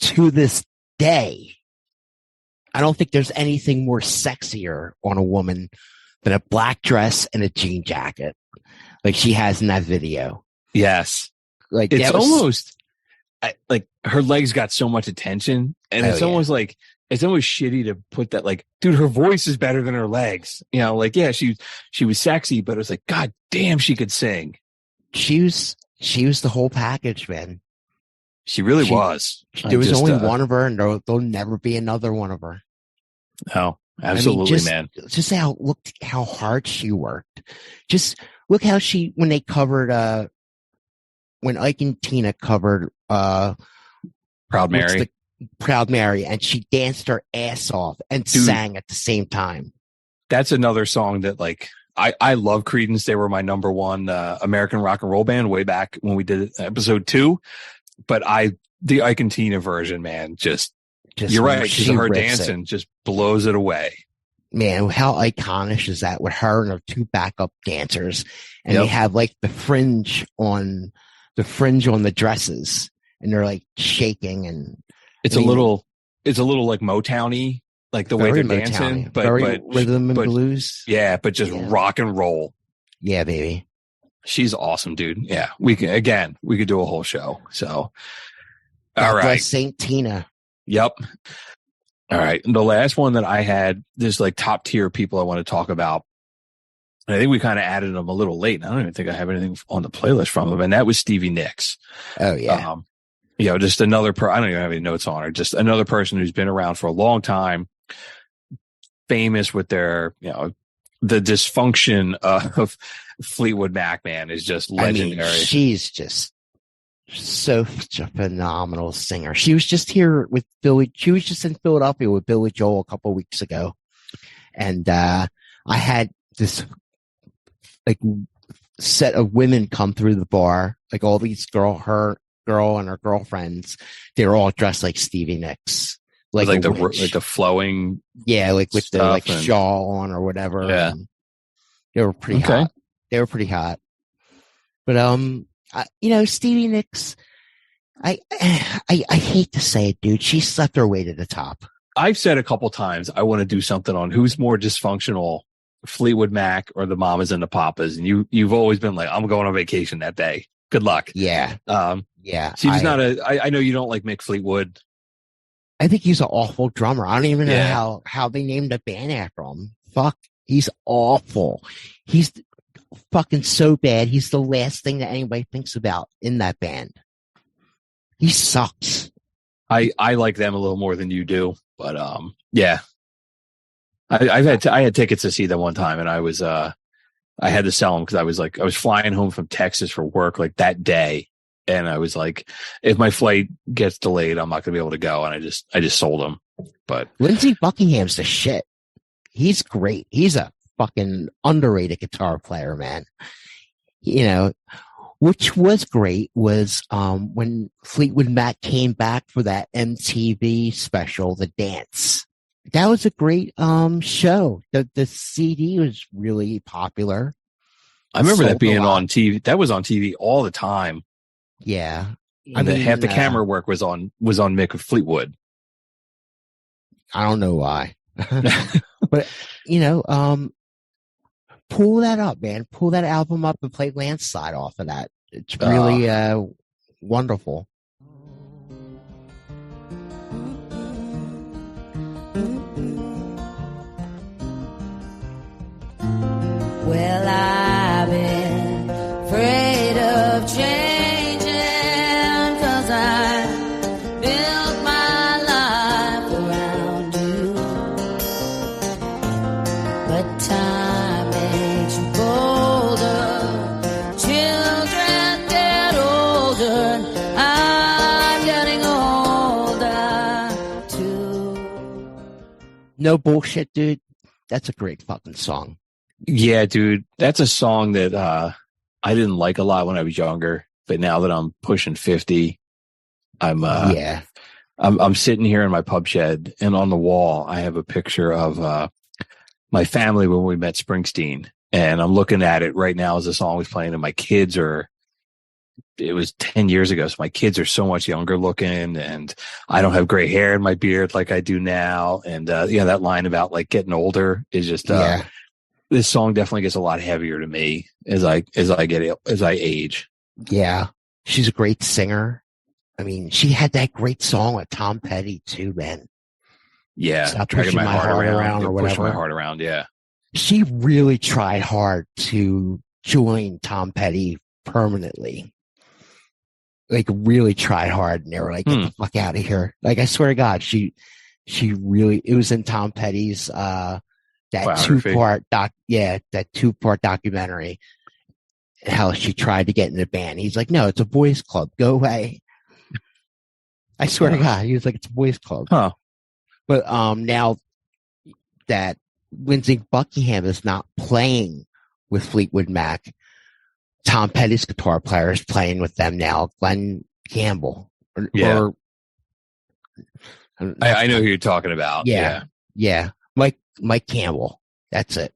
To this day, I don't think there's anything more sexier on a woman than a black dress and a jean jacket, like she has in that video. Yes. Like It's that was- almost like her legs got so much attention and Oh, it's yeah. almost like, it's almost shitty to put that, like, dude, her voice is better than her legs. Like, yeah, she was sexy, but it was like, God damn, she could sing. she was the whole package, man. She really was. There was only one of her, and there'll never be another one of her. No, absolutely, man. Just look how hard she worked. Just look how when they covered, when Ike and Tina covered, Proud Mary. Proud Mary, and she danced her ass off and sang at the same time. That's another song that, like, I love Creedence. They were my number one American rock and roll band way back when we did episode 2. But the Ike and Tina version, man, just you're right, because her dancing just blows it away. Man, how iconic is that with her and her 2 backup dancers, and they have like the fringe on the dresses, and they're like shaking, and it's a little like Motown-y, like the way they're dancing, but rhythm and blues. Yeah, but just rock and roll. Yeah, baby. She's awesome, dude. Yeah, we could do a whole show. So, all right, Saint Tina. Yep. All right, and the last one that I had, this like top tier people I want to talk about. And I think we kind of added them a little late. And I don't even think I have anything on the playlist from them, and that was Stevie Nicks. Oh yeah. Just another I don't even have any notes on her. Just another person who's been around for a long time, famous with their, the dysfunction of Fleetwood Mac, man, is just legendary. She's just such a phenomenal singer. She was just here with Billy. She was just in Philadelphia with Billy Joel a couple of weeks ago. And I had this like set of women come through the bar, like all these her girl and her girlfriends. They were all dressed like Stevie Nicks. Like the flowing, like with the like shawl on or whatever. Yeah, they were pretty hot. They were pretty hot. But Stevie Nicks, I hate to say it, dude. She slept her way to the top. I've said a couple times I want to do something on who's more dysfunctional, Fleetwood Mac or the Mamas and the Papas, and you've always been like, I'm going on vacation that day. Good luck. Yeah. She was I know you don't like Mick Fleetwood. I think he's an awful drummer. I don't even know how they named a band after him. Fuck, he's awful. He's fucking so bad. He's the last thing that anybody thinks about in that band. He sucks. I like them a little more than you do, but yeah. I had tickets to see them one time, and I was I had to sell them because I was flying home from Texas for work like that day. And I was like, if my flight gets delayed, I'm not going to be able to go. And I just sold them. But Lindsey Buckingham's the shit. He's great. He's a fucking underrated guitar player, man. Which was great was when Fleetwood Mac came back for that MTV special, The Dance. That was a great show. The CD was really popular. I remember that being on TV. That was on TV all the time. Yeah. Half the camera work was on Mick Fleetwood. I don't know why. But pull that up, man. Pull that album up and play Landslide off of that. It's really wonderful. Well, I've been afraid of changing, 'cause I built my life around you. But time makes you bolder, children get older, I'm getting older too. No bullshit, dude. That's a great fucking song. Yeah, dude, that's a song that I didn't like a lot when I was younger, but now that I'm pushing 50, I'm sitting here in my pub shed, and on the wall I have a picture of my family when we met Springsteen, and I'm looking at it right now as the song was playing, and my kids it was 10 years ago, so my kids are so much younger looking, and I don't have gray hair in my beard like I do now, and that line about like getting older is just this song definitely gets a lot heavier to me as I age. Yeah. She's a great singer. I mean, she had that great song with Tom Petty too, man. Yeah. Stop pushing my heart around or whatever. Pushing my heart around. Yeah. She really tried hard to join Tom Petty permanently. like really tried hard, and they were like, "Get the fuck out of here!" Like I swear to God, she really. It was in Tom Petty's that two-part documentary. How she tried to get in the band. He's like, "No, it's a boys' club. Go away." I swear to God, he was like, "It's a boys' club." Huh. But now that Lindsey Buckingham is not playing with Fleetwood Mac, Tom Petty's guitar player is playing with them now, Glenn Campbell. I know who you're talking about. Yeah. Mike Campbell. That's it.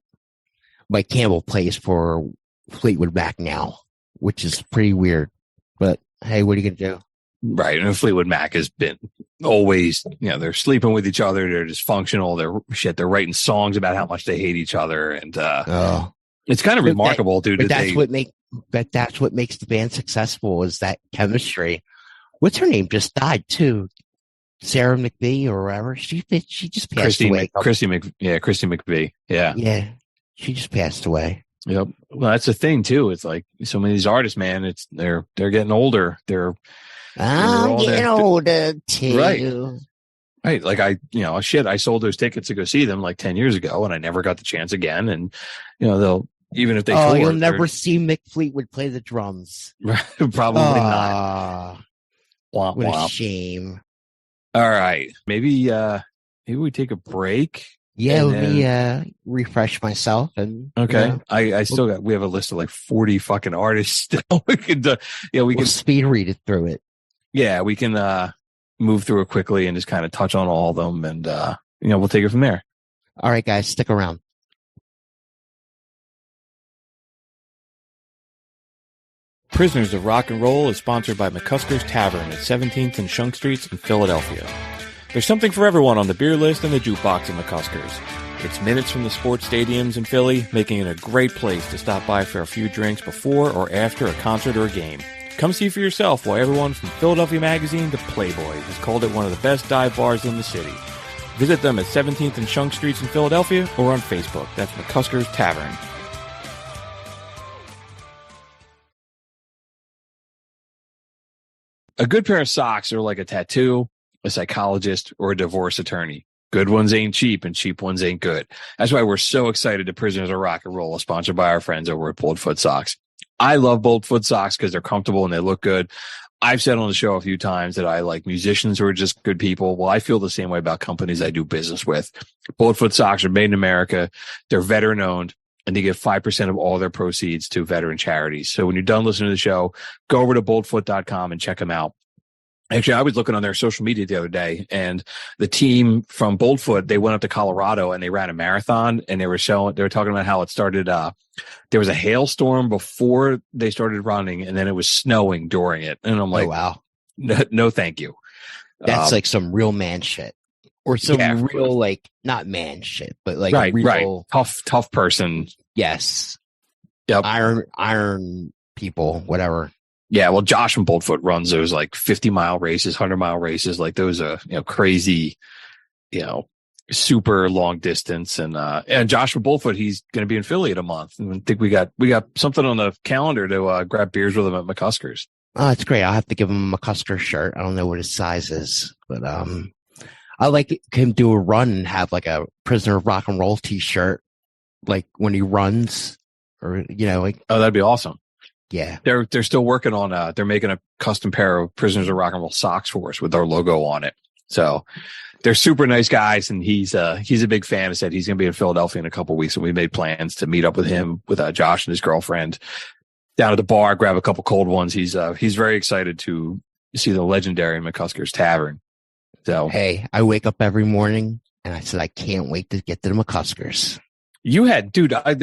Mike Campbell plays for Fleetwood Mac now, which is pretty weird. But hey, what are you gonna do? Right. And Fleetwood Mac has been always, they're sleeping with each other. They're dysfunctional. They're writing songs about how much they hate each other. And it's kind of remarkable, dude. But that's what makes the band successful is that chemistry. What's her name? Just died too. Sarah McVie or whatever. She just passed away. Christy McVie. Yeah. Yeah. She just passed away. Yep. Well, that's the thing too. It's like so many of these artists, man, they're getting older. I'm getting older too. Right. Like I sold those tickets to go see them like 10 years ago and I never got the chance again. And, they'll, even if they tour, you'll never see Mick Fleetwood play the drums. Probably not. What a shame. All right. Maybe we take a break. Yeah, let me refresh myself. And okay, I still we have a list of like 40 fucking artists still. We could we can speed read it through it. Yeah, we can move through it quickly and just kind of touch on all of them, and we'll take it from there. All right, guys, stick around. Prisoners of Rock and Roll is sponsored by McCusker's Tavern at 17th and Shunk Streets in Philadelphia. There's something for everyone on the beer list and the jukebox at McCusker's. It's minutes from the sports stadiums in Philly, making it a great place to stop by for a few drinks before or after a concert or a game. Come see for yourself why everyone from Philadelphia Magazine to Playboy has called it one of the best dive bars in the city. Visit them at 17th and Shunk Streets in Philadelphia or on Facebook. That's McCusker's Tavern. A good pair of socks are like a tattoo, a psychologist, or a divorce attorney. Good ones ain't cheap and cheap ones ain't good. That's why we're so excited to Prisoners of Rock and Roll is sponsored by our friends over at Boldfoot Socks. I love Boldfoot Socks because they're comfortable and they look good. I've said on the show a few times that I like musicians who are just good people. Well, I feel the same way about companies I do business with. Boldfoot Socks are made in America. They're veteran owned and they give 5% of all their proceeds to veteran charities. So when you're done listening to the show, go over to boldfoot.com and check them out. Actually, I was looking on their social media the other day, and the team from Boldfoot, they went up to Colorado and they ran a marathon, and they were talking about how it started. There was a hailstorm before they started running, and then it was snowing during it. And I'm like, oh, wow, no, thank you. That's like some real man shit, or some real like not man shit, but like real tough person. Yes. Yep. Iron people, whatever. Yeah, well, Josh from Boldfoot runs those like 50-mile races, 100-mile races, like those crazy, super long distance. And Josh from Boldfoot, he's going to be in Philly in a month. And I think we got something on the calendar to grab beers with him at McCusker's. Oh, it's great. I'll have to give him a McCusker shirt. I don't know what his size is, but I like him do a run and have like a Prisoner of Rock and Roll t-shirt, like when he runs, or like. Oh, that'd be awesome. Yeah, they're still working on they're making a custom pair of Prisoners of Rock and Roll socks for us with our logo on it. So they're super nice guys, and he's a big fan. He said he's going to be in Philadelphia in a couple of weeks, and we made plans to meet up with him with Josh and his girlfriend down at the bar, grab a couple cold ones. He's very excited to see the legendary McCusker's Tavern. So hey, I wake up every morning and I said I can't wait to get to the McCusker's. You had, dude, I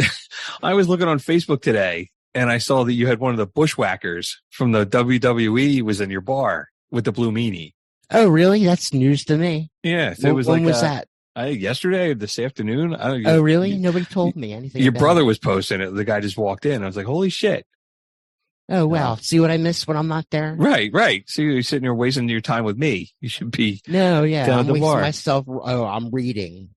was looking on Facebook today. And I saw that you had one of the Bushwhackers from the WWE was in your bar with the blue meanie. Oh, really? That's news to me. Yeah. So when was that? Yesterday or this afternoon. Oh, really? Nobody told me anything. Your brother was posting it. The guy just walked in. I was like, holy shit. Oh, wow. See what I missed when I'm not there? Right. So you're sitting here wasting your time with me. You should be. No, yeah. Down I'm the wasting bar. myself. Oh, I'm reading.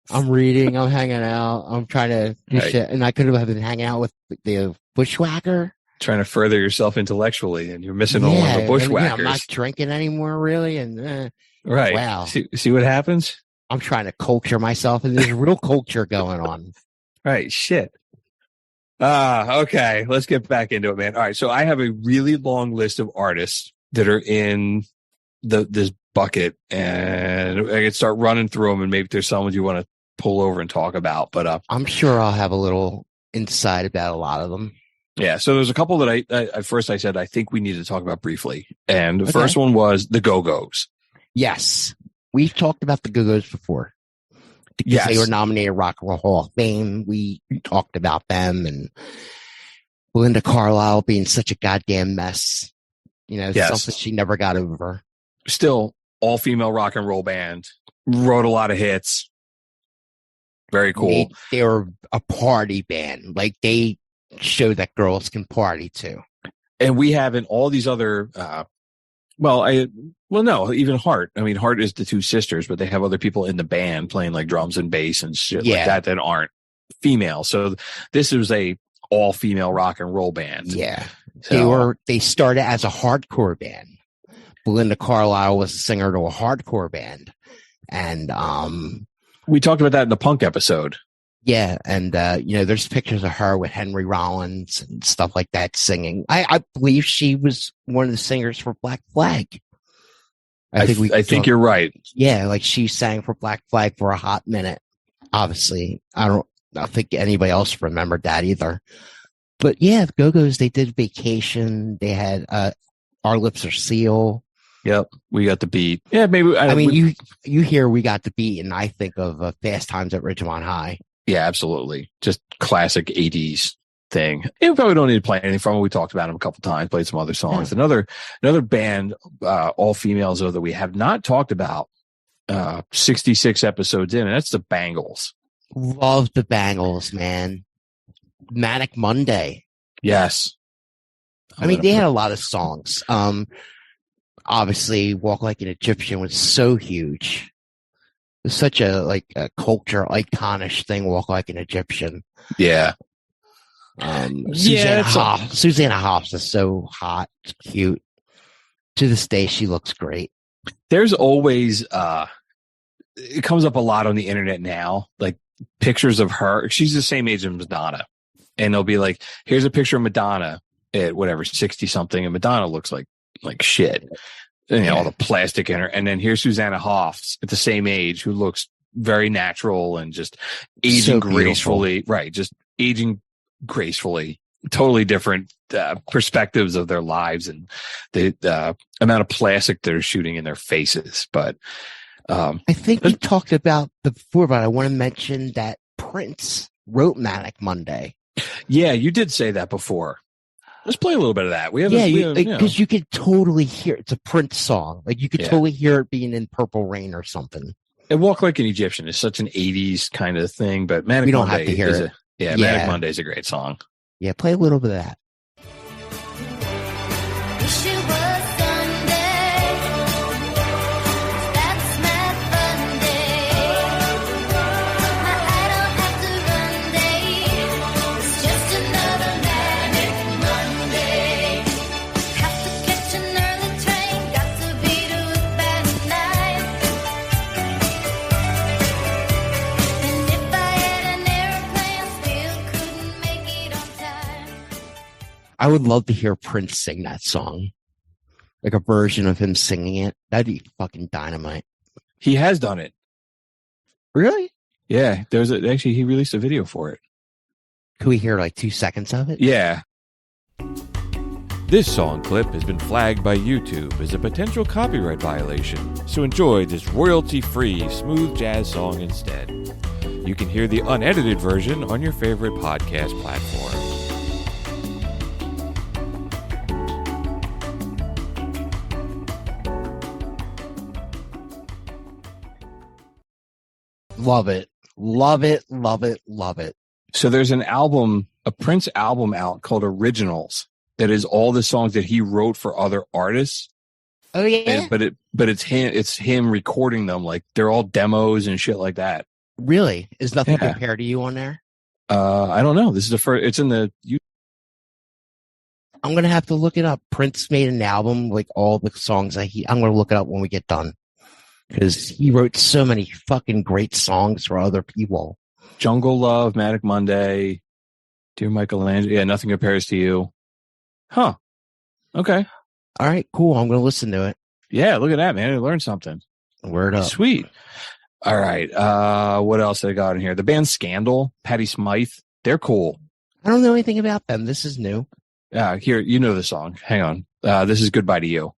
I'm hanging out. I'm trying to do shit. And I could have been hanging out with the Bushwhacker. trying to further yourself intellectually, and you're missing all of the I mean, bushwhackers. I'm not drinking anymore, really. And Right. wow. See what happens? I'm trying to culture myself, and there's real culture going on. Right. Shit. Okay. Let's get back into it, man. All right. So I have a really long list of artists that are in this bucket, and I can start running through them, and maybe there's someone you want to pull over and talk about. But I'm sure I'll have a little insight about a lot of them. yeah. So there's a couple that I first I said I think we need to talk about briefly, and the Okay. first one was the Go-Go's. Yes, we've talked about the Go-Go's before. Because Yes. they were nominated Rock and Roll Hall of Fame. We talked about them, and Belinda Carlisle being such a goddamn mess. You know, Yes. something she never got over. Still all female rock and roll band, wrote a lot of hits. Very cool. They were a party band. Like, they show that girls can party too. And we have in all these other, no, even Heart. I mean, Heart is the two sisters, but they have other people in the band playing like drums and bass and shit like Yeah. that aren't female. So this was a all female rock and roll band. Yeah. So, They started as a hardcore band. Belinda Carlisle was a singer to a hardcore band. And we talked about that in the punk episode. yeah, and there's pictures of her with Henry Rollins and stuff like that singing. I believe she was one of the singers for Black Flag. I think you're right. Yeah, like she sang for Black Flag for a hot minute. Obviously, I don't think anybody else remembered that either. But yeah, the Go-Go's, they did Vacation. They had Our Lips Are Sealed. Yep. We got the beat. Yeah, maybe. I mean, you hear We Got the Beat, and I think of Fast Times at Ridgemont High. Yeah, absolutely. Just classic 80s thing. And we probably don't need to play anything from it. We talked about them a couple times, played some other songs. Yeah. Another band, all females, though, that we have not talked about 66 episodes in, and that's the Bangles. Love the Bangles, man. Manic Monday. Yes. I mean, they had a lot of songs. Obviously, Walk Like an Egyptian was so huge. It was such a culture iconish thing. Walk Like an Egyptian. Yeah. Susanna Hoffs is so hot, cute. To this day, she looks great. There's always it comes up a lot on the internet now, like pictures of her. She's the same age as Madonna, and they'll be like, here's a picture of Madonna at whatever 60 something, and Madonna looks like shit. And, all the plastic in her. And then here's Susanna Hoffs at the same age, who looks very natural and just aging gracefully. Right. Just aging gracefully. Totally different perspectives of their lives and the amount of plastic they're shooting in their faces. But I think we talked about before, but I want to mention that Prince wrote Manic Monday. Yeah, you did say that before. Let's play a little bit of that. Because you could totally hear it's a Prince song. Like you could Yeah. totally hear it being in Purple Rain or something. And Walk Like an Egyptian is such an 80s kind of thing, but Manic We don't Monday have to hear is it. Manic Yeah. Monday is a great song. Yeah, play a little bit of that. Wish it was Sunday. That's my fun day. I don't have to run day. It's just another manic Monday. Have to catch an early train. Got to be to it by night. And if I had an airplane, I still couldn't make it on time. I would love to hear Prince sing that song. Like a version of him singing it. That'd be fucking dynamite. He has done it. Really? Yeah, actually he released a video for it. Could we hear like 2 seconds of it? Yeah. This song clip has been flagged by YouTube as a potential copyright violation, so enjoy this royalty-free smooth jazz song instead. You can hear the unedited version on your favorite podcast platform. Love it. Love it. Love it. Love it. So there's an album, a Prince album out called Originals that is all the songs that he wrote for other artists. Oh yeah. And, but it's him recording them, like they're all demos and shit like that. Really? Is nothing Yeah. compared to you on there? I don't know. This is the first. It's in the. I'm gonna have to look it up. Prince made an album, like all the songs that I'm gonna look it up when we get done. Because he wrote so many fucking great songs for other people. Jungle Love, Manic Monday, Dear Michelangelo. Yeah, Nothing Compares to You. Huh. Okay. All right, cool. I'm gonna listen to it. Yeah, look at that, man. I learned something. Word up. Sweet. All right. What else I got in here? The band Scandal, Patti Smythe. They're cool. I don't know anything about them. This is new. Here, you know the song. Hang on. This is Goodbye to You.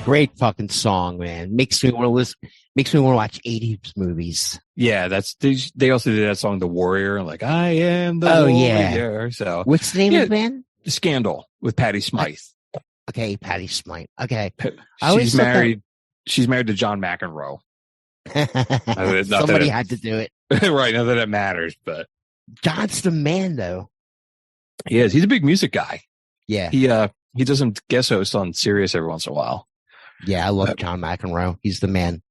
Great fucking song, man. Makes me want to listen. Makes me want to watch 80s movies. Yeah, they also did that song, The Warrior, like I am the warrior. Yeah. So What's the name of the band? Scandal with Patti Smythe. Okay, Patti Smythe. Okay, I always She's thought married. She's married to John McEnroe. that- somebody had to do it. Right, not that it matters, but John's the man, though. he is. He's a big music guy. Yeah, He does some guest hosts on Sirius every once in a while. yeah. I love John McEnroe. He's the man.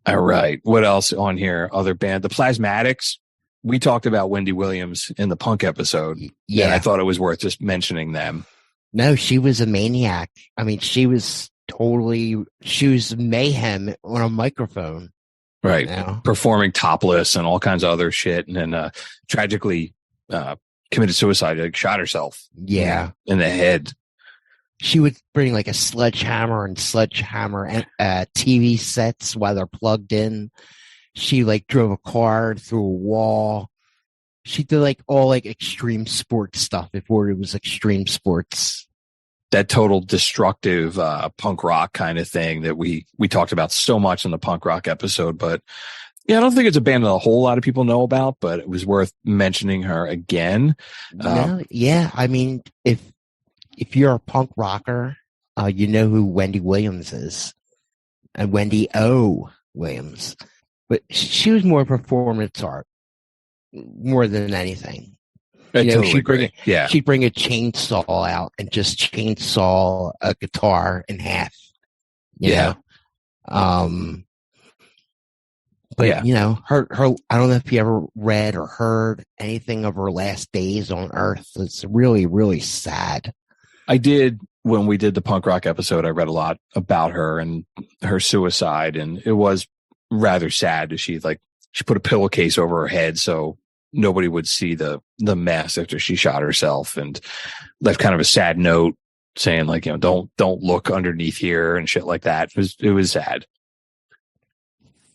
All right. What else on here? Other band, the Plasmatics. We talked about Wendy Williams in the punk episode. Yeah, And I thought it was worth just mentioning them. no, she was a maniac. I mean, she was mayhem on a microphone. Right. You know? Performing topless and all kinds of other shit. And then tragically committed suicide, like shot herself. Yeah. In the head. She would bring like a sledgehammer and TV sets while they're plugged in. She like drove a car through a wall. She did like all like extreme sports stuff before it was extreme sports. That total destructive punk rock kind of thing that we talked about so much in the punk rock episode. But yeah, I don't think it's a band that a whole lot of people know about, but it was worth mentioning her again. Yeah. I mean, if you're a punk rocker, you know who Wendy Williams is, and Wendy O. Williams. But she was more performance art, more than anything. She'd bring a chainsaw out and just chainsaw a guitar in half. You know? But you know, her I don't know if you ever read or heard anything of her last days on Earth. It's really, really sad. I did when we did the punk rock episode. I read a lot about her and her suicide, and it was rather sad. She put a pillowcase over her head so nobody would see the mess after she shot herself, and left kind of a sad note saying like, you know, don't look underneath here and shit like that. It was sad.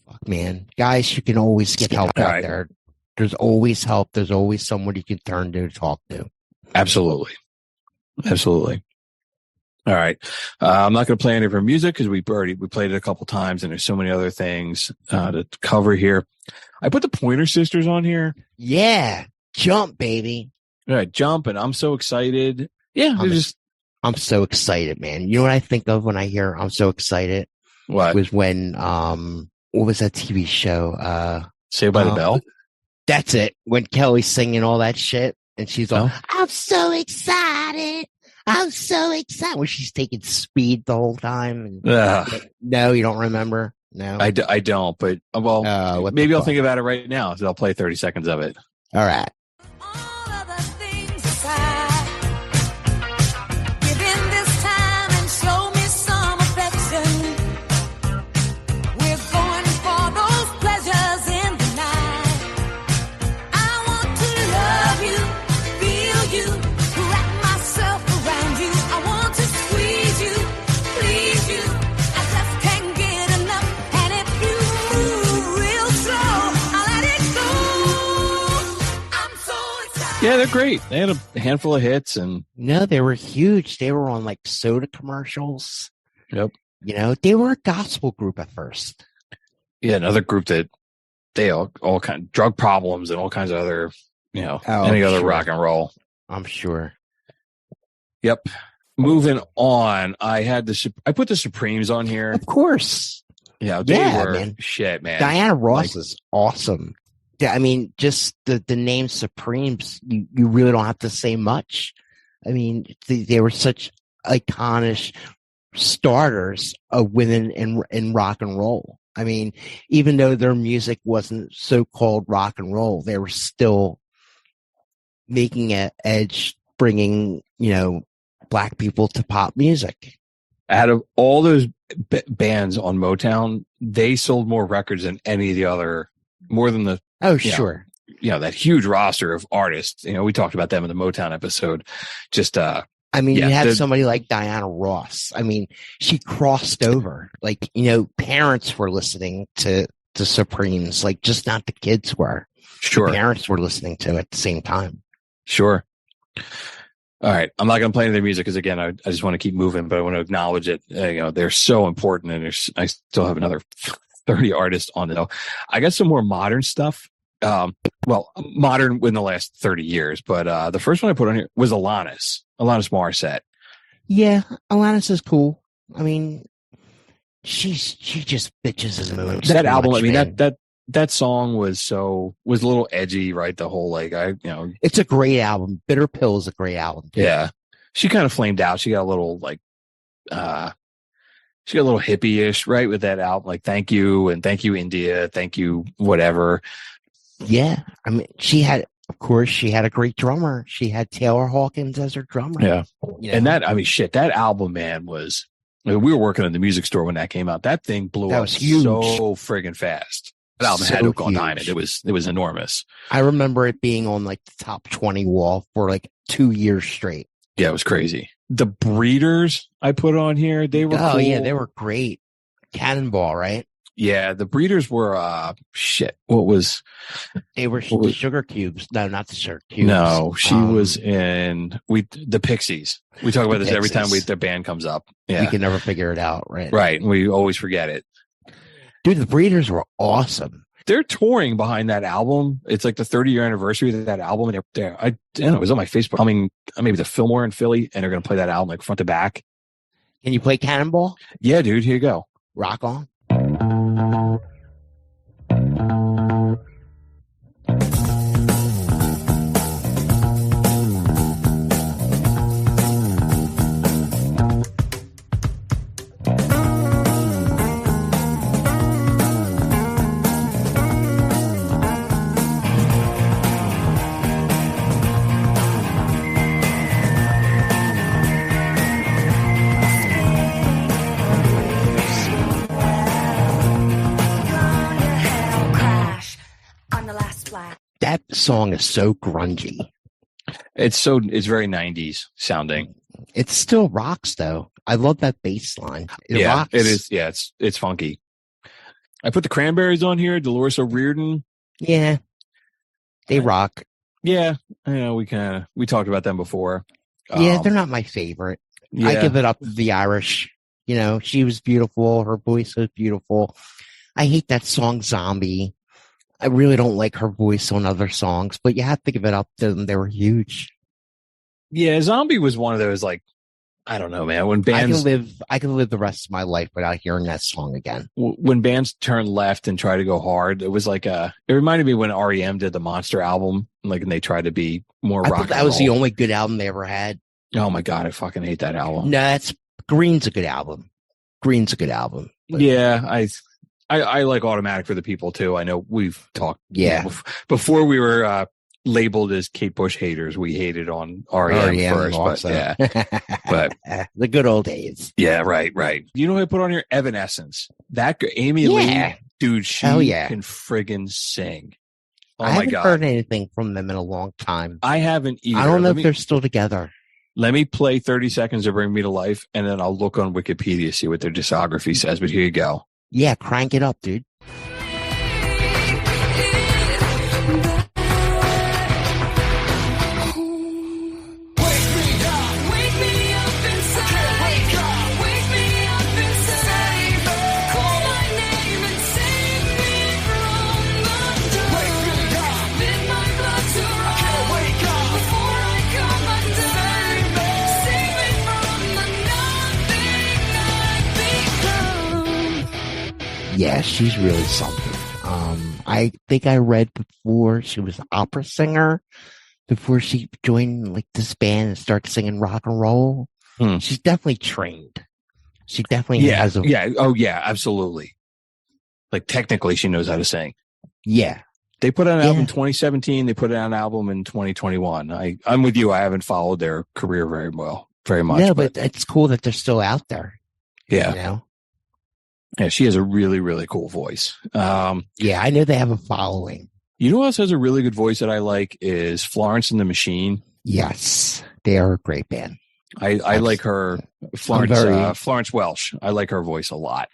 Fuck, man, guys, you can always get help out there. There's always help. There's always someone you can turn to talk to. Absolutely. All right. I'm not going to play any of her music because we played it a couple times, and there's so many other things to cover here. I put the Pointer Sisters on here. Yeah. Jump, baby. All right. Jump. And I'm so excited. Yeah. I'm so excited, man. You know what I think of when I hear I'm so excited? What? It was when, what was that TV show? Saved by the Bell? That's it. When Kelly's singing all that shit and she's like, I'm so excited. I'm so excited. When she's taking speed the whole time. No, you don't remember? No, I don't, but maybe I'll think about it right now. So I'll play 30 seconds of it. All right. All other things aside, give in this time and show me some affection. We're going for those pleasures in the night. I want to love you, feel you, wrap myself around you. I want to squeeze you, please you. I just can't get enough. And if you move real slow, I'll let it go. I'm so excited. Yeah, they're great. They had a handful of hits, and No, they were huge. They were on like soda commercials. Yep. You know, they were a gospel group at first. yeah, another group that they all kind of drug problems and all kinds of other, you know, Oh, any other sure. rock and roll. I'm sure. Yep. Moving on, I put the Supremes on here. Of course. Yeah, they Yeah, were man. shit, man. Diana Ross Like- is awesome. Yeah, I mean, just the name Supremes, you really don't have to say much. I mean, they were such iconic starters of women in rock and roll. I mean, even though their music wasn't so-called rock and roll, they were still making an edge, bringing, black people to pop music. Out of all those bands on Motown, they sold more records than any of the other, more than the, Oh, Yeah. sure. that huge roster of artists. We talked about them in the Motown episode. Just, I mean, Yeah, you have the- somebody like Diana Ross. I mean, she crossed over. Like, parents were listening to Supremes, like just not the kids were. sure. Parents were listening to it at the same time. Sure. All right. I'm not going to play any of their music because, again, I just want to keep moving, but I want to acknowledge it. They're so important, and I still have another 30 artists on it. I got some more modern stuff. Modern in the last 30 years, but the first one I put on here was Alanis Morissette. Yeah, Alanis is cool. I mean, she just bitches and moves. That too album, much, I mean, man. that song was a little edgy, right? The whole It's a great album. Bitter Pill is a great album. Too. yeah. She kind of flamed out. She got a little she got a little hippie-ish, right, with that album. Like, thank you, and thank you, India, thank you, whatever. Yeah. I mean, she had a great drummer. She had Taylor Hawkins as her drummer. Yeah. You And know? that album, man, was. We were working in the music store when that came out. That thing blew That up was huge. so friggin' fast. That album had So to have gone diamond. huge. It was enormous. I remember it being on like the top 20 wall for like 2 years straight. Yeah, it was crazy. The Breeders I put on here, they were Oh cool. yeah, they were great. Cannonball, right? Yeah, the Breeders were shit. What was They were What was- Sugar Cubes. No, not the Sugar Cubes. No, she Um, was in the Pixies. We talk about The this every time Pixies. their band comes up. We Yeah. can never figure it out, right? Right. We always forget it. Dude, the Breeders were awesome. They're touring behind that album. It's like the 30-year anniversary of that album. And I don't know, it was on my Facebook coming maybe the Fillmore in Philly, and they're gonna play that album like front to back. Can you play Cannonball? Yeah, dude, here you go. Rock on. Crash on the last flat. That song is so grungy. It's very 90s sounding. It still rocks though. I love that bass line. It yeah, rocks. it is. Yeah, it's funky. I put the Cranberries on here. Dolores O'Riordan. Yeah. They rock. Yeah, I know we talked about them before. Yeah, they're not my favorite. I yeah. give it up to the Irish. She was beautiful. Her voice was beautiful. I hate that song Zombie. I really don't like her voice on other songs, but you have to give it up to them. They were huge. Yeah, Zombie was one of those, like, I don't know, man. When bands I can live the rest of my life without hearing that song again. when bands turn left and try to go hard, it was like it reminded me when REM did the Monster album, like, and they tried to be more I rock thought and that was the roll. only good album they ever had. Oh my god, I fucking hate that album. No, Green's a good album. Green's a good album. But Yeah, I like Automatic for the People too. I know we've talked. Yeah. Before we were labeled as Kate Bush haters, we hated on REM first, also. but yeah, but the good old days. yeah, right. You know who I put on here? Evanescence. That Amy Yeah. Lee, dude, she Hell yeah. can friggin' sing. Oh I my haven't god, heard anything from them in a long time. I haven't either. I don't know Let if they're still together. Let me play 30 seconds to Bring Me to Life, and then I'll look on Wikipedia, see what their discography says. But here you go. Yeah, crank it up, dude. Yeah, she's really something. I think I read before she was an opera singer before she joined like this band and started singing rock and roll. She's definitely trained. She definitely has a Oh yeah, absolutely. Like technically she knows how to sing. yeah. They put out an album in 2017. They put out an album in 2021. I'm with you. I haven't followed their career very much. No, but it's cool that they're still out there. Yeah. You know? Yeah, she has a really, really cool voice. Yeah, I know they have a following. You know who else has a really good voice that I like is Florence and the Machine. Yes, they are a great band. I like her, Florence Welch. I like her voice a lot.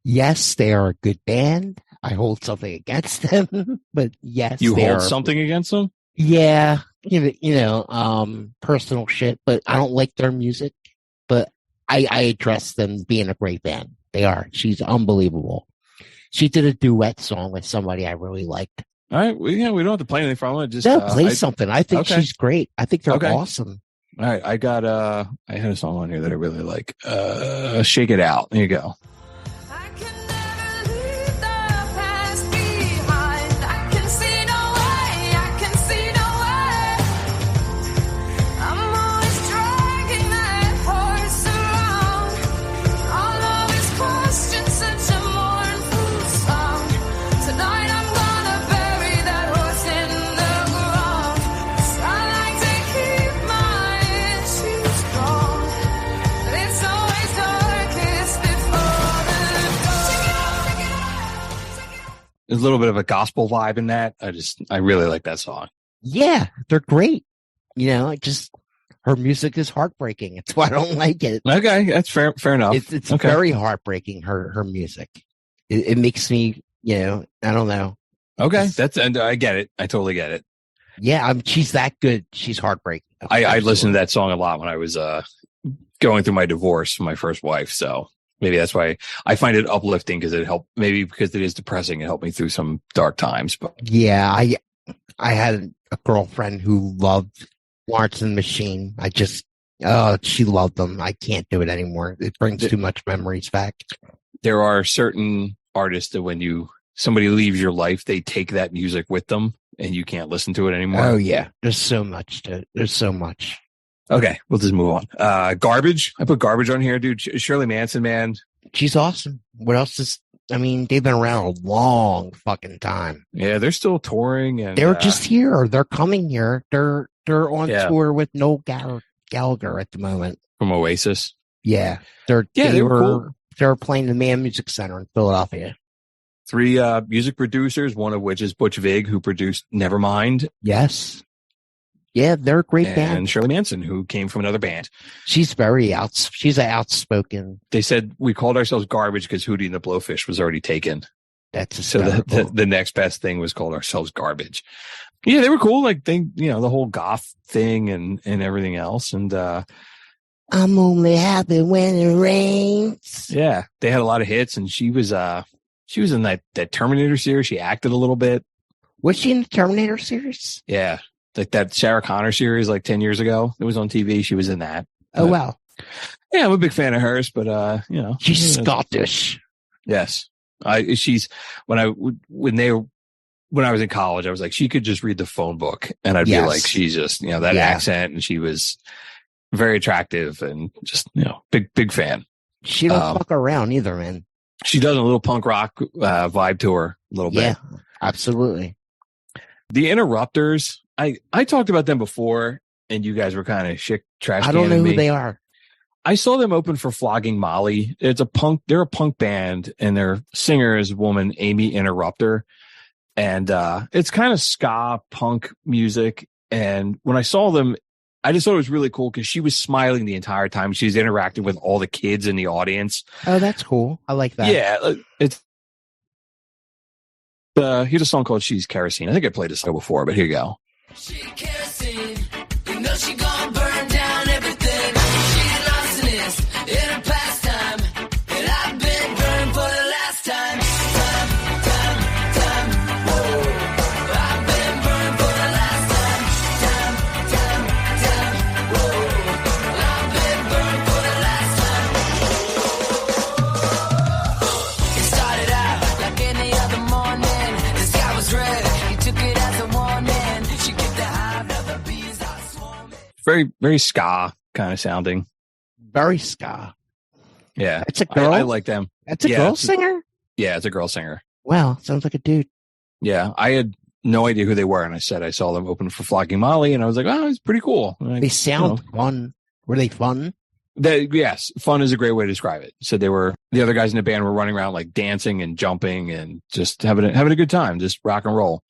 Yes, they are a good band. I hold something against them, but yes, you hold something against them. Yeah, personal shit. But I don't like their music. But I address them being a great band. They are. She's unbelievable. She did a duet song with somebody I really liked. All right, we don't have to play anything from it. Just play something. I think she's great. I think they're awesome. All right, I had a song on here that I really like. Shake It Out. There you go. I can never leave the past behind. I can see no way, I can see no way. I'm always dragging that horse around. All of his questions, such a mournful song. Tonight I'm gonna bury that horse in the ground. 'Cause I like to keep my issues strong. But it's always darkest before the dawn. There's a little bit of a gospel vibe in that. I really like that song. Yeah, they're great. Her music is heartbreaking. That's why I don't like it. Okay, that's fair enough. It's okay. very heartbreaking. Her music. It makes me, I don't know. Okay, and I get it. I totally get it. Yeah, she's that good. She's heartbreaking. I listened to that song a lot when I was going through my divorce from my first wife. So maybe that's why I find it uplifting because it helped. Maybe because it is depressing, it helped me through some dark times. But yeah, I had a girlfriend who loved Florence and the Machine. She loved them. I can't do it anymore. It brings too much memories back. there are certain artists that when somebody leaves your life, they take that music with them and you can't listen to it anymore. Oh yeah. There's so much. Okay. We'll just move on. Garbage. I put Garbage on here, dude. Shirley Manson, man. She's awesome. What else they've been around a long fucking time. Yeah. They're still touring and they're just here. They're coming here. They're on tour with Noel Gallagher at the moment. From Oasis. Yeah. They were playing the Mann Music Center in Philadelphia. 3 music producers, one of which is Butch Vig, who produced Nevermind. Yes. Yeah, they're a great band. And Shirley Manson, who came from another band. She's she's outspoken. They said we called ourselves Garbage because Hootie and the Blowfish was already taken. That's so the next best thing was called ourselves Garbage. Yeah, they were cool. Like the whole goth thing and everything else. And I'm only happy when it rains. Yeah, they had a lot of hits, and she was in that Terminator series. She acted a little bit. Was she in the Terminator series? Yeah, like that Sarah Connor series, like 10 years ago. It was on TV. She was in that. Oh wow. Yeah, I'm a big fan of hers, but she's Scottish. Yes, she's when I was in college, I was like, she could just read the phone book, and I'd be like, she's just that accent, and she was very attractive, and just big fan. She don't fuck around either, man. She does a little punk rock vibe to her a little bit. Yeah, absolutely. The Interrupters, I talked about them before, and you guys were kind of trash. I don't know who they are. I saw them open for Flogging Molly. They're a punk band, and their singer is a woman, Amy Interrupter. And it's kind of ska punk music. And when I saw them, I just thought it was really cool because she was smiling the entire time. She's interacting with all the kids in the audience. Oh, that's cool. I like that. Yeah. It's here's a song called She's Kerosene. I think I played this song before, but here you go. She kerosene, you know she gonna burn down everything. She lost in this in her pastime, and I've been burned for the last time. Whoa. I've been burned for the last time. Whoa. I've been burned for the last time. It Very, very ska kind of sounding. Very ska. Yeah. It's a girl. I like them. That's a Yeah, girl it's a- singer. Yeah, it's a girl singer. Wow, sounds like a dude. Yeah. I had no idea who they were. And I said I saw them open for Flogging Molly. And I was like, oh, it's pretty cool. And I- They sound fun. Were they fun? yes, fun is a great way to describe it. So the other guys in the band were running around like dancing and jumping and just having a good time, just rock and roll.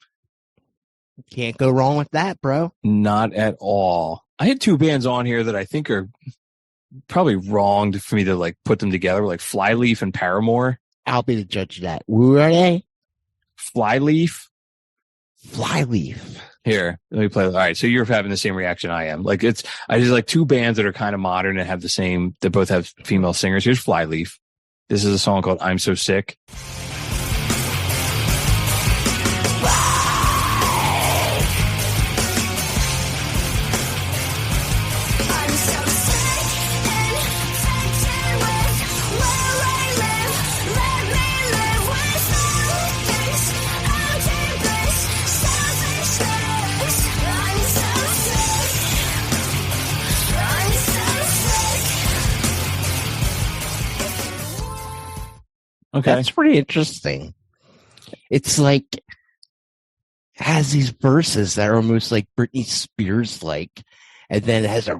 Can't go wrong with that, bro. Not at all. I had two bands on here that I think are probably wrong for me to like put them together, like Flyleaf and Paramore. I'll be the judge of that. Who are they? Flyleaf. Flyleaf. Here, let me play. All right, so you're having the same reaction I am. Like I just like two bands that are kind of modern and have the same. That both have female singers. Here's Flyleaf. This is a song called "I'm So Sick." I'm so sick and infected with where I live. Let me live with this empty bliss, selfishness. I'm so sick. I'm so sick. Okay, That's pretty interesting. It's like has these verses that are almost like Britney Spears like, and then it has a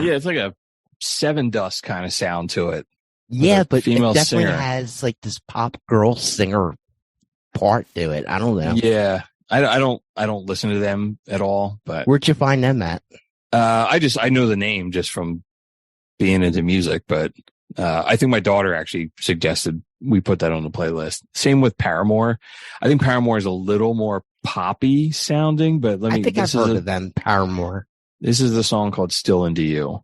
yeah, it's like a Seven Dust kind of sound to it. yeah, a but it female definitely singer. has like this pop girl singer part to it. I don't know. Yeah, I don't listen to them at all, but Where'd you find them at? I know the name just from being into music, but I think my daughter actually suggested we put that on the playlist. Same with Paramore. I think Paramore is a little more poppy sounding, but I think I've heard of them, Paramore. This is the song called "Still Into You."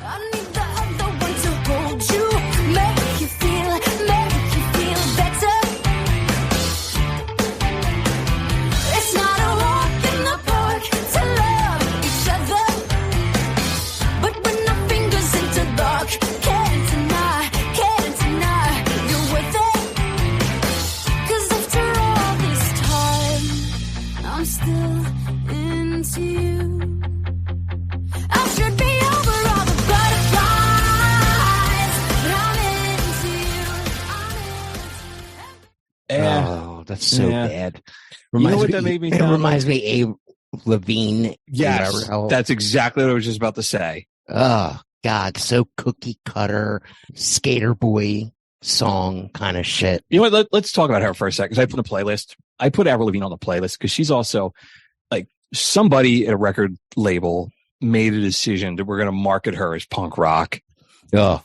I need the other one to hold you, make you feel better. It's not a walk in the park to love each other, but when our fingers interlock, can't deny you're with it. 'Cause after all this time, I'm still into you. I should be over all the butterflies, but I'm into you. Oh, that's so Yeah. bad. You know what that made me It sound reminds me of Levine. Yes, whatever else. that's exactly what I was just about to say. Oh God, so cookie cutter, skater boy song kind of shit. You know what? Let's talk about her for a second. 'Cause I put a playlist. I put Avril Lavigne on the playlist because she's also like somebody at a record label made a decision that we're going to market her as punk rock. Oh,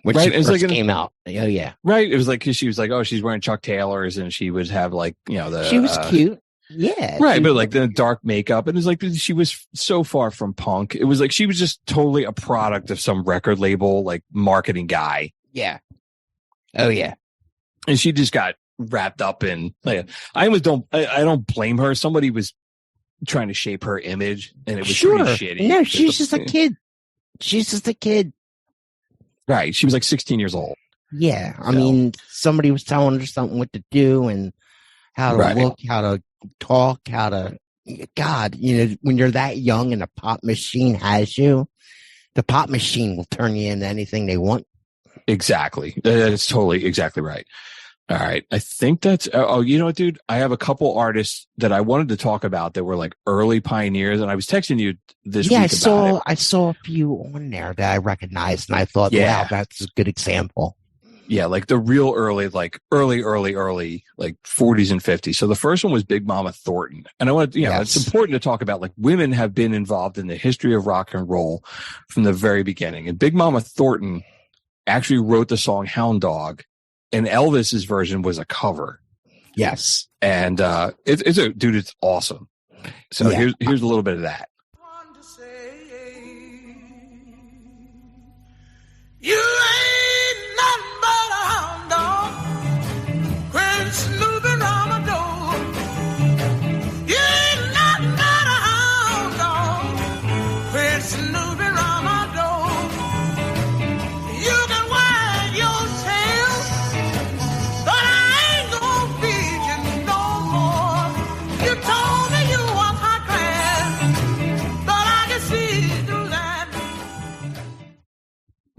when Right, she it's first like came out. Oh yeah, Right. It was like, cause she was like, oh, she's wearing Chuck Taylors and she would have like, she was cute. Yeah, Right. she But was- like the dark makeup. And it was like, she was so far from punk. It was like, she was just totally a product of some record label, like marketing guy. yeah. Oh yeah. And she just got wrapped up in, like, I don't blame her. Somebody was trying to shape her image and it was Sure. pretty shitty. No, she's just a kid. She's just a kid. Right. She was like 16 years old. Yeah. I So- mean, somebody was telling her something what to do and how to Right. look, how to talk, how to, God, when you're that young and the pop machine has you, the pop machine will turn you into anything they want. Exactly. That's totally exactly right. All right. I think that's, oh, you know what, dude? I have a couple artists that I wanted to talk about that were like early pioneers. And I was texting you this Yeah, week about it. I saw a few on there that I recognized and I thought, Yeah. wow, that's a good example. Yeah. Like the real early, like early, like 40s and 50s. So the first one was Big Mama Thornton. And I want to, Yes. it's important to talk about like women have been involved in the history of rock and roll from the very beginning. And Big Mama Thornton actually wrote the song Hound Dog, and Elvis's version was a cover. Yes. And it's awesome. So Yeah. here's a little bit of that. To say, you ain't nothing but a hound dog when snooping on my door. You ain't nothing but a hound dog when snooping on my door. You can wag your tail, but I ain't gonna feed you no more. You told me you was high class, but I can see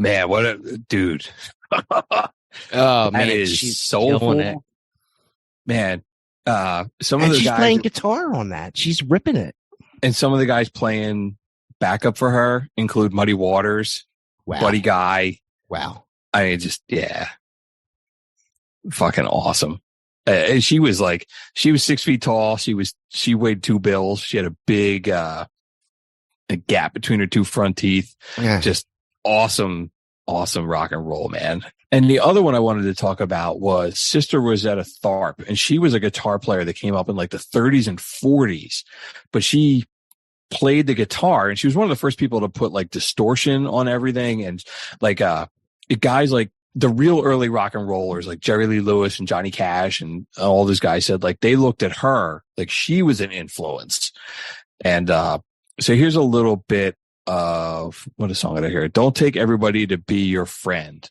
Man, what a dude. Oh That is she's soulful. killing it. Man, some of And the she's guys playing guitar on that. She's ripping it. and some of the guys playing backup for her include Muddy Waters, Wow. Buddy Guy. Wow. I mean, just fucking awesome. And she was 6 feet tall. She weighed 2 bills. She had a big a gap between her 2 front teeth. Yeah. Just awesome rock and roll, man. And the other one I wanted to talk about was Sister Rosetta Tharpe, and she was a guitar player that came up in like the 30s and 40s, but she played the guitar, and she was one of the first people to put like distortion on everything, and like guys like the real early rock and rollers like Jerry Lee Lewis and Johnny Cash and all those guys said like they looked at her like she was an influence. And so here's a little bit of what a song did I hear? Don't Take Everybody to Be Your Friend.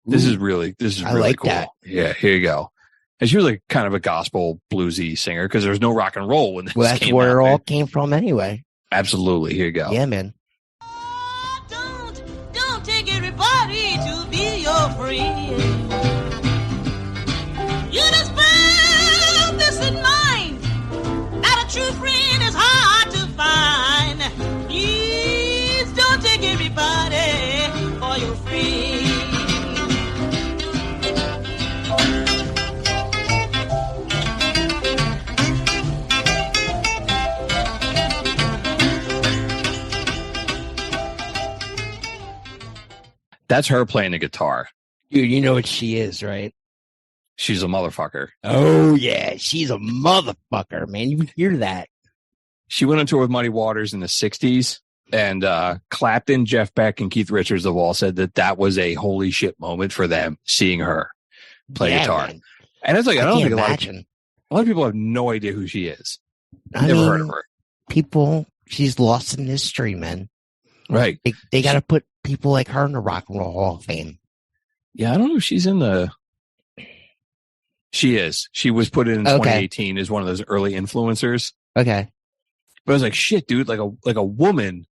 This is really I like cool. that. Yeah, here you go. And she was like kind of a gospel bluesy singer because there's no rock and roll when this Well, that's came where out, it all man. came from anyway. Absolutely. Here you go. Yeah, man. Don't take everybody to be your friend. You just bear this in mind, that a true friend is hard to find. Please don't take everybody for your friend. That's her playing the guitar. Dude, you know what she is, right? She's a motherfucker. Oh, yeah. She's a motherfucker, man. You hear that. She went on tour with Muddy Waters in the 60s, and Clapton, Jeff Beck, and Keith Richards have all said that was a holy shit moment for them, seeing her play Yeah, guitar. man. And it's like, I don't can't think imagine. a lot of people have no idea who she is. I Never mean, heard of her. people, she's lost in history, man. Right. They got to put people like her in the Rock and Roll Hall of Fame. Yeah, I don't know if she's in the... She is. She was put in Okay. 2018 as one of those early influencers. Okay. But I was like, shit, dude, like a woman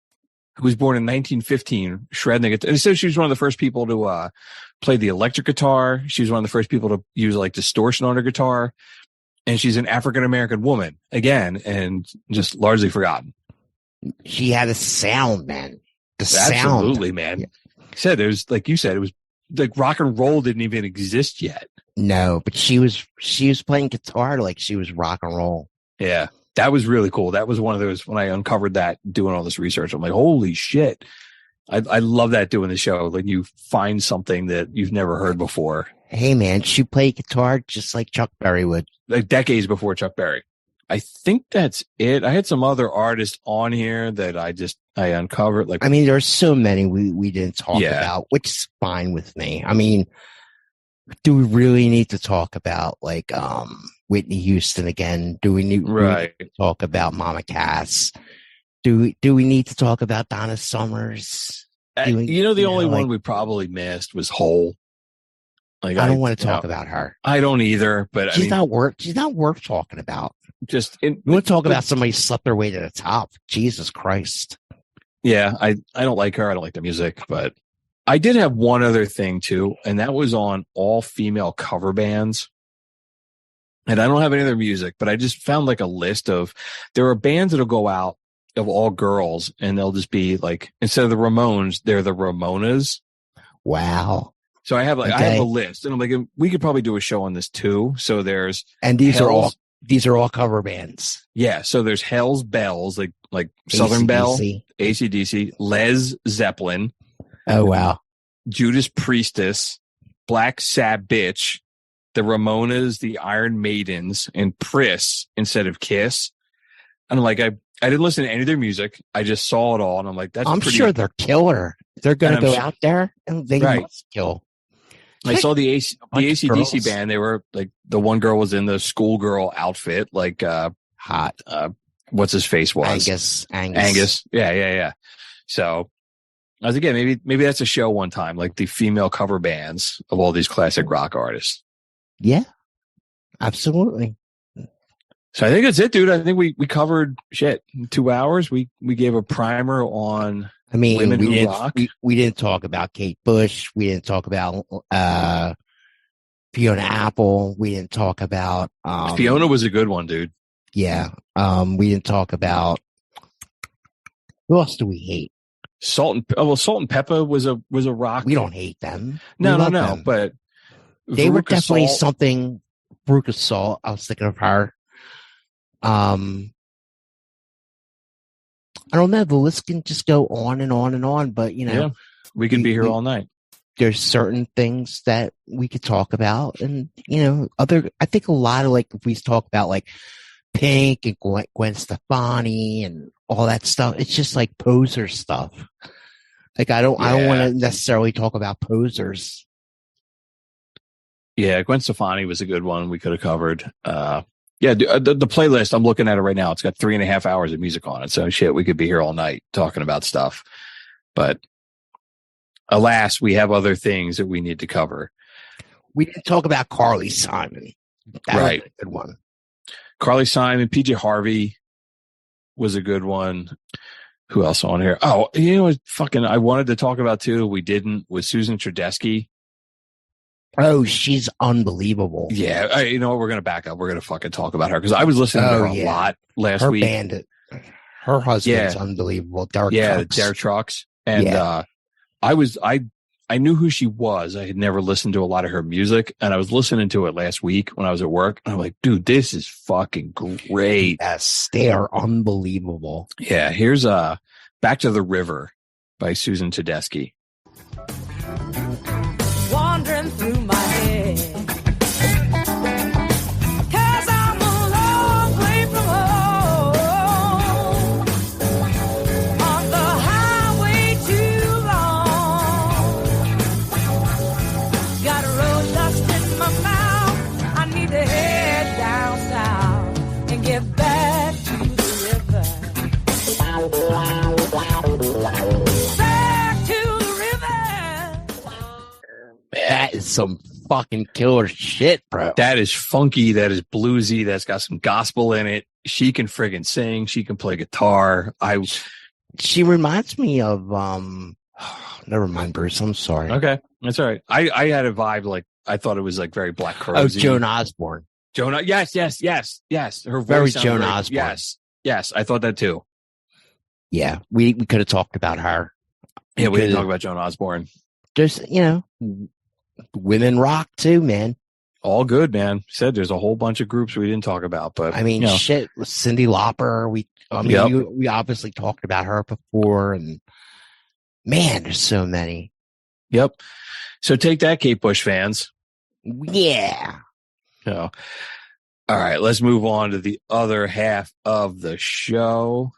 who was born in 1915, shredding the guitar. And it says she was one of the first people to play the electric guitar. She was one of the first people to use like distortion on her guitar. And she's an African-American woman again, and just largely forgotten. She had a sound, man. The sound. Absolutely, man. Yeah. Said it was like you said, it was like rock and roll didn't even exist yet. No, but she was playing guitar like she was rock and roll. Yeah. That was really cool. That was one of those when I uncovered that doing all this research. I'm like, holy shit. I love that doing the show. Like you find something that you've never heard before. Hey, man, she played guitar just like Chuck Berry would. Like decades before Chuck Berry. I think that's it. I had some other artists on here that I uncovered. Like, I mean, there's so many we didn't talk Yeah. about, which is fine with me. I mean, do we really need to talk about like Whitney Houston again? Do we need right. to talk about Mama Cass? Do we need to talk about Donna Summers? The you only know, one like- we probably missed was Hole. Like, I don't want to talk about her. I don't either, but She's I mean, she's not worth talking about. just You want to talk about somebody who slept their way to the top? Jesus Christ. yeah, I don't like her. I don't like the music, but I did have one other thing too, and that was on all female cover bands. And I don't have any other music, but I just found like a list of there are bands that'll go out of all girls, and they'll just be like instead of the Ramones, they're the Ramonas. Wow. So I have I Okay. have a list, and I'm like, we could probably do a show on this too. So there's And these Hell's- are all cover bands. so there's Hell's Bells, like Southern Bell, AC/DC. AC/DC, Les Zeppelin, Oh wow. Judas Priestess, Black Sabbath, the Ramonas, the Iron Maidens, and Priss instead of Kiss. And I'm like, I didn't listen to any of their music. I just saw it all, and I'm like, that's I'm pretty. sure they're killer. They're going And to I'm go su- out there and they Right. must kill. I saw the Bunch of AC/DC girls. band. They were like the one girl was in the schoolgirl outfit, like Hot. what's his face was Angus. Yeah. So I was like, yeah, maybe that's a show one time, like the female cover bands of all these classic rock artists. Yeah. Absolutely. So I think that's it, dude. I think we covered shit in 2 hours. We gave a primer on I mean, Women we who didn't rock? we didn't talk about Kate Bush. We didn't talk about Fiona Apple. We didn't talk about Fiona was a good one, dude. yeah. We didn't talk about who else do we hate? Salt and Pepper was a rock. We don't hate them. No, We no, love no. them. But They were Veruca definitely Salt- something. Veruca Salt. I was thinking of her. I don't know. The list can just go on and on and on. But you know, Yeah, we could be here we- all night. there's certain things that we could talk about, and you know, I think a lot of, like, if we talk about like Pink and Gwen Stefani and all that stuff, it's just like poser stuff. Like I don't want to necessarily talk about posers. Yeah, Gwen Stefani was a good one we could have covered. The playlist, I'm looking at it right now. It's got 3.5 hours of music on it. So shit, we could be here all night talking about stuff. But alas, we have other things that we need to cover. We didn't talk about Carly Simon. That Right. was a good one. Carly Simon, PJ Harvey was a good one. Who else on here? Oh, you know what fucking I wanted to talk about too, we didn't, was Susan Tredeschi. Oh, she's unbelievable. Yeah, you know what? We're going to back up. We're going to fucking talk about her because I was listening to her a lot last Her week. bandit. Her husband's Yeah. unbelievable. Derek Yeah, Trucks. Derek Trucks. And I knew who she was. I had never listened to a lot of her music, and I was listening to it last week when I was at work. And I'm like, dude, this is fucking great. Yes, they are unbelievable. Yeah, here's Back to the River by Susan Tedeschi. Wandering through my head. 'Cause I'm a long way from home. On the highway too long. Got road dust in my mouth. I need to head down south and get back to the river. Back to the river. That is some fucking killer shit, bro. That is funky. That is bluesy. That's got some gospel in it. She can friggin' sing. She can play guitar. She reminds me of never mind, Bruce. I'm sorry. Okay, that's all right. I had a vibe like I thought it was like very Black Oh, Crowes. Joan Osborne. Jonah. Yes. Her voice Very sounds Joan very- Osborne. Yes. I thought that too. Yeah, we could have talked about her. Yeah, we didn't could've- talk about Joan Osborne. There's, you know, women rock too, man. All good, man. Said there's a whole bunch of groups we didn't talk about, but I mean, you know, shit. Cyndi Lauper. We obviously talked about her before, and man, there's so many. yep. So take that, Kate Bush fans. Yeah. So, all right, let's move on to the other half of the show.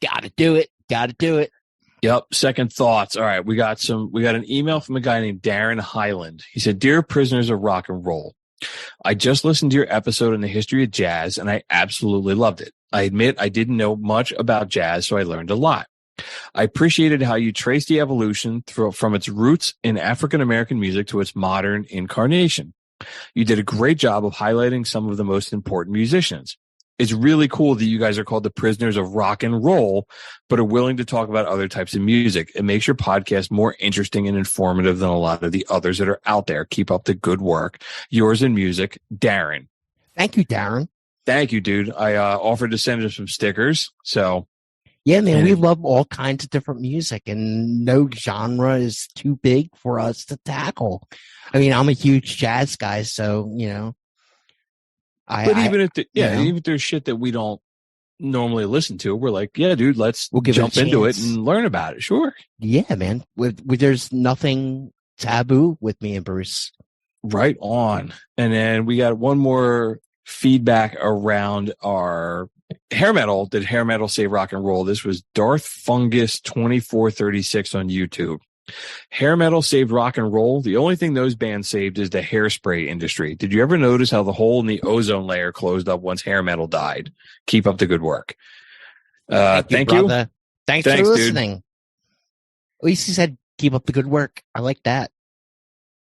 Gotta do it. Yep. Second thoughts. All right. We got an email from a guy named Darren Highland. He said, "Dear prisoners of rock and roll, I just listened to your episode on the history of jazz and I absolutely loved it. I admit I didn't know much about jazz, so I learned a lot. I appreciated how you traced the evolution from its roots in African American music to its modern incarnation. You did a great job of highlighting some of the most important musicians. It's really cool that you guys are called the prisoners of rock and roll, but are willing to talk about other types of music. It makes your podcast more interesting and informative than a lot of the others that are out there. Keep up the good work. Yours in music, Darren." Thank you, Darren. Thank you, dude. I offered to send him some stickers. So Yeah, man, And- we love all kinds of different music, and no genre is too big for us to tackle. I mean, I'm a huge jazz guy, so you know. even if know. even if there's shit that we don't normally listen to, we're like, yeah, dude, let's We'll give it a jump into it chance. and learn about it. Sure. Yeah, man. There's nothing taboo with me and Bruce. Right on. And then we got one more feedback around our hair metal. Did hair metal save rock and roll? This was Darth Fungus 2436 on YouTube. Hair metal saved rock and roll. The only thing those bands saved is the hairspray industry. Did you ever notice how the hole in the ozone layer closed up once hair metal died? Keep up the good work. Thank you. brother. Thanks Thanks, for dude. listening. At least he said, keep up the good work. I like that.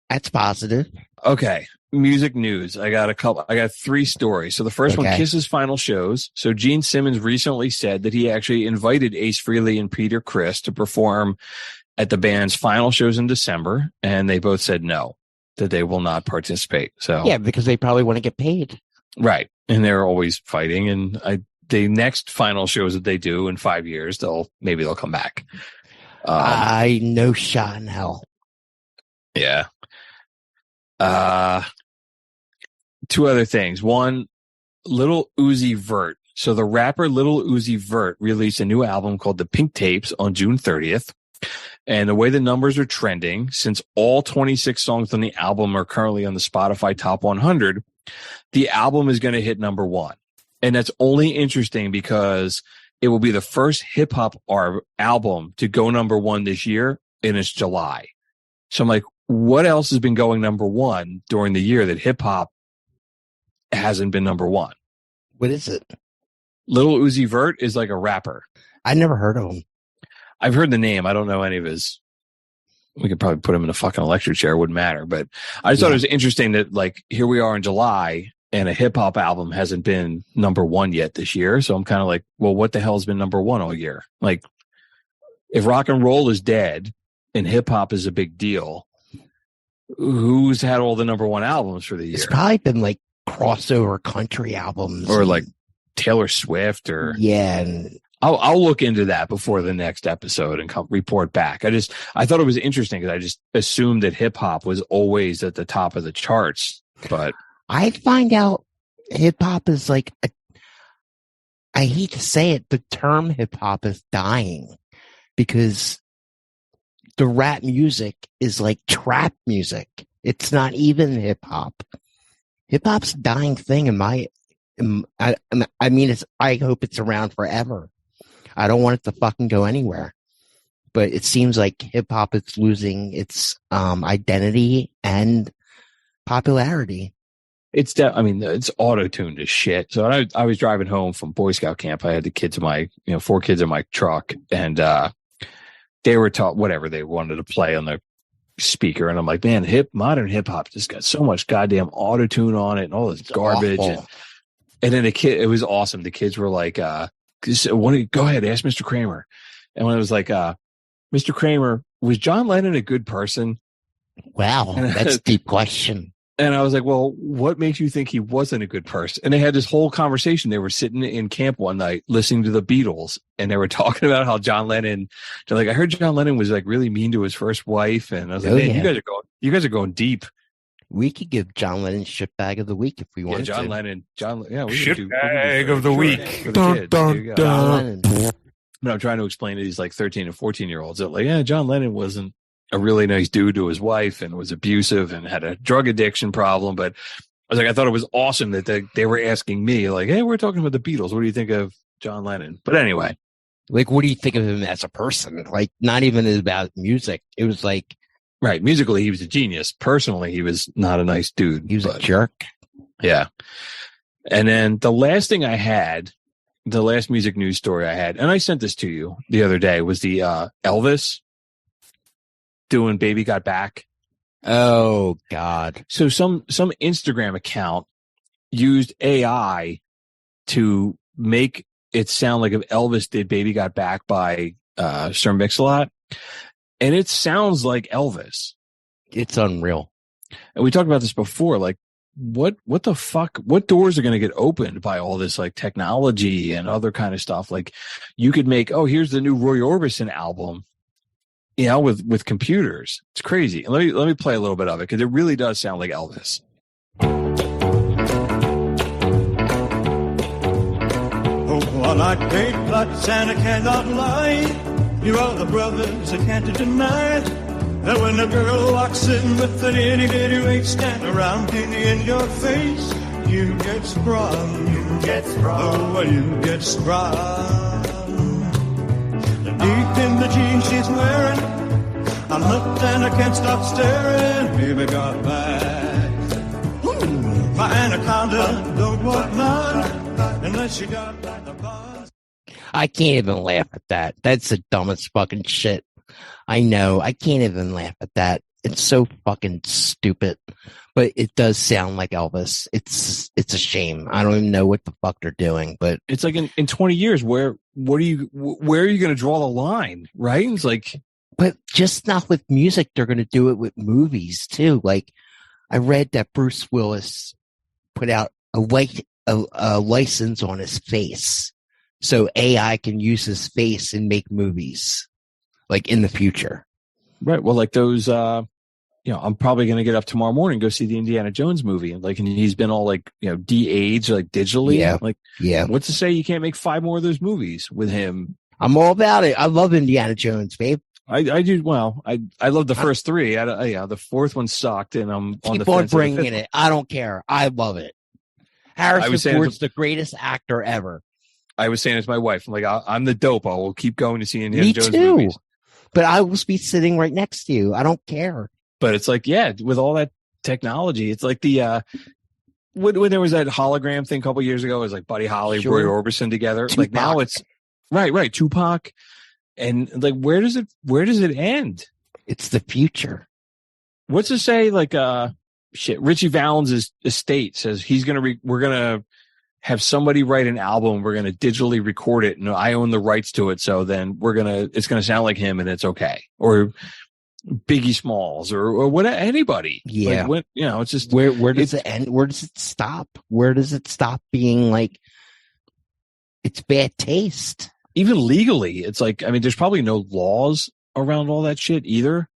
That's positive. Okay. Music news. I got 3 stories. So the first one, Okay. Kiss's final shows. So Gene Simmons recently said that he actually invited Ace Frehley and Peter Criss to perform at the band's final shows in December, and they both said no, that they will not participate. So Yeah, because they probably want to get paid. right, and they're always fighting. And the next final shows that they do in 5 years, they'll come back. I no shot in hell. Yeah. 2 other things. One, Lil Uzi Vert. So the rapper Lil Uzi Vert released a new album called The Pink Tapes on June 30th. And the way the numbers are trending, since all 26 songs on the album are currently on the Spotify Top 100, the album is going to hit number 1. And that's only interesting because it will be the first hip hop album to go number 1 this year, and it's July. So I'm like, what else has been going number 1 during the year that hip hop hasn't been number 1? What is it? Lil Uzi Vert is like a rapper. I never heard of him. I've heard the name. I don't know any of his. We could probably put him in a fucking electric chair. It wouldn't matter. But I just thought it was interesting that, like, here we are in July and a hip hop album hasn't been number 1 yet this year. So I'm kind of like, well, what the hell has been number 1 all year? Like, if rock and roll is dead and hip hop is a big deal, who's had all the number 1 albums for the year? It's probably been like crossover country albums, Or like Taylor Swift or yeah, and I'll look into that before the next episode and report back. I thought it was interesting because I just assumed that hip hop was always at the top of the charts, but I find out hip hop is like I hate to say it, the term hip hop is dying because the rap music is like trap music. It's not even hip hop. Hip hop's a dying thing I hope it's around forever. I don't want it to fucking go anywhere. But it seems like hip hop is losing its identity and popularity. it's auto-tuned as shit. So I was driving home from Boy Scout camp. I had the kids in my, 4 kids in my truck, and they were taught whatever they wanted to play on the speaker. And I'm like, man, modern hip hop just got so much goddamn auto-tune on it and all this garbage. And then it was awesome. The kids were like, go ahead, ask Mr. Kramer. And when I was like, Mr. Kramer, was John Lennon a good person? Wow, that's a deep question. And I was like, well, what makes you think he wasn't a good person? And they had this whole conversation. They were sitting in camp one night listening to the Beatles, and they were talking about how John Lennon, they're like, I heard John Lennon was like really mean to his first wife. And I was like, man, you guys are going deep. We could give John Lennon shitbag of the week if we wanted to. John Lennon, Shitbag of the week. Dun, dun, John Lennon. But I'm trying to explain to these like 13 and 14 year olds that like, yeah, John Lennon wasn't a really nice dude to his wife and was abusive and had a drug addiction problem. But I was like, I thought it was awesome that they were asking me like, hey, we're talking about the Beatles. What do you think of John Lennon? But anyway, like, what do you think of him as a person? Like, not even about music. It was like, right. Musically, he was a genius. Personally, he was not a nice dude. he was a jerk. Yeah. And then the last thing I had, the last music news story I had, and I sent this to you the other day, was the Elvis doing Baby Got Back. Oh, God. So some Instagram account used AI to make it sound like if Elvis did Baby Got Back by Sir Mix-a-Lot. And it sounds like Elvis. It's unreal. And we talked about this before, like, what the fuck, what doors are going to get opened by all this like technology and other kind of stuff? Like, you could make, here's the new Roy Orbison album, with computers. It's crazy. And let me play a little bit of it, because it really does sound like Elvis. Oh, one I paid blood and I cannot lie. You are the brothers I can't deny. That when a girl walks in with an itty bitty waist and a round penny in your face, you get sprung. You get sprung. Oh, you get sprung. Deep in the jeans she's wearing, I looked and I can't stop staring. Baby got back. My anaconda don't want none unless she got back the buzz. I can't even laugh at that. That's the dumbest fucking shit. I know. I can't even laugh at that. It's so fucking stupid, but it does sound like Elvis. It's a shame. I don't even know what the fuck they're doing, but It's like in 20 years, where are you going to draw the line? Right. It's like, but just not with music. They're going to do it with movies too. Like I read that Bruce Willis put out a license on his face, so AI can use his face and make movies, like in the future. right. Well, like those, I'm probably going to get up tomorrow morning and go see the Indiana Jones movie. And like, and he's been all like, de-aged, like digitally. Yeah. Like, Yeah, what's to say you can't make 5 more of those movies with him? I'm all about it. I love Indiana Jones, babe. I do. Well, I love the first 3. The fourth one sucked, and I'm on the Keep on fence of the bringing fifth it. I don't care. I love it. I was Harrison saying Ford's the greatest actor ever. I was saying it to my wife, I'm like, I'm the dope. I will keep going to see Indiana Me Jones too. movies. But I will be sitting right next to you. I don't care. But it's like, yeah, with all that technology, it's like the when there was that hologram thing a couple years ago, it was like Buddy Holly, Sure. Roy Orbison together. Tupac. Like now it's right, Tupac, and like where does it end? It's the future. What's to say? Like Richie Valens' estate says we're gonna have somebody write an album. We're gonna digitally record it, and I own the rights to it. So then it's gonna sound like him, and it's okay. Or Biggie Smalls, or what? Anybody? Yeah. Like, it's just Where does it end? Where does it stop? Where does it stop being like it's bad taste? even legally. It's like, I mean, there's probably no laws around all that shit either.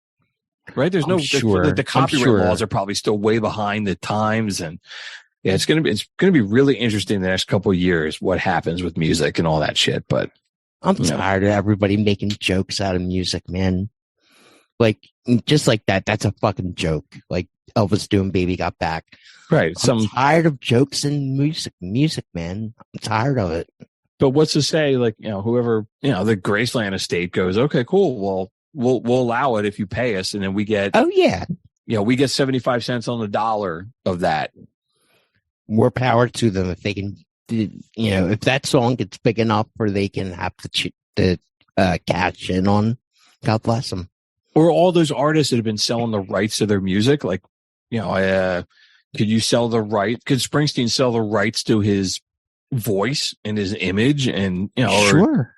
Right? There's I'm no sure. the copyright sure. laws are probably still way behind the times, and yeah, it's gonna be really interesting the next couple of years what happens with music and all that shit. But I'm Yeah. tired of everybody making jokes out of music, man. Like, just like that, that's a fucking joke. Like Elvis doing Baby Got Back. right, I'm tired of jokes in music, man. I'm tired of it. but what's to say, like, whoever, the Graceland estate goes, okay, cool, well, we'll allow it if you pay us, and then we get, Oh, yeah. we get 75 cents on the dollar of that. More power to them if they can, if that song gets big enough where they can have the cash in on, God bless them. Or all those artists that have been selling the rights to their music, like, could you sell the right? Could Springsteen sell the rights to his voice and his image, and or Sure.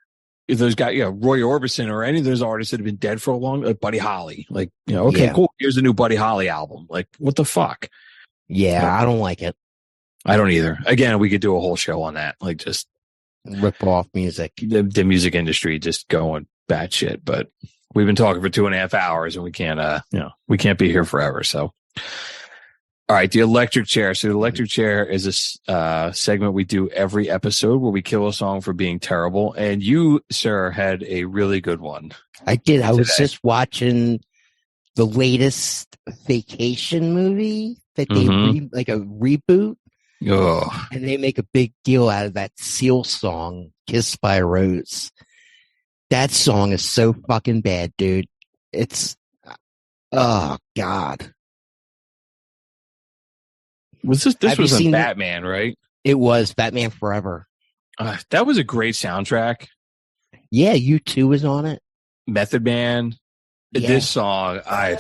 if those guys, Roy Orbison or any of those artists that have been dead for a long, like Buddy Holly, like, okay, Yeah. cool, here's a new Buddy Holly album. Like, what the fuck? Yeah, I don't like it. I don't either. Again, we could do a whole show on that, like just Rip off music. the music industry just going batshit. But we've been talking for 2.5 hours, and we can't be here forever. So, all right, the electric chair. So the electric chair is a segment we do every episode where we kill a song for being terrible. And you, sir, had a really good one. I did. I was Today. just watching the latest Vacation movie that they Mhm. like a reboot, Oh, and they make a big deal out of that Seal song, "Kissed by a Rose." That song is so fucking bad, dude. It's oh god. was this Have you was a seen Batman, right? It was Batman Forever. That was a great soundtrack. Yeah, U2 was on it. Method Man. Yeah. This song, I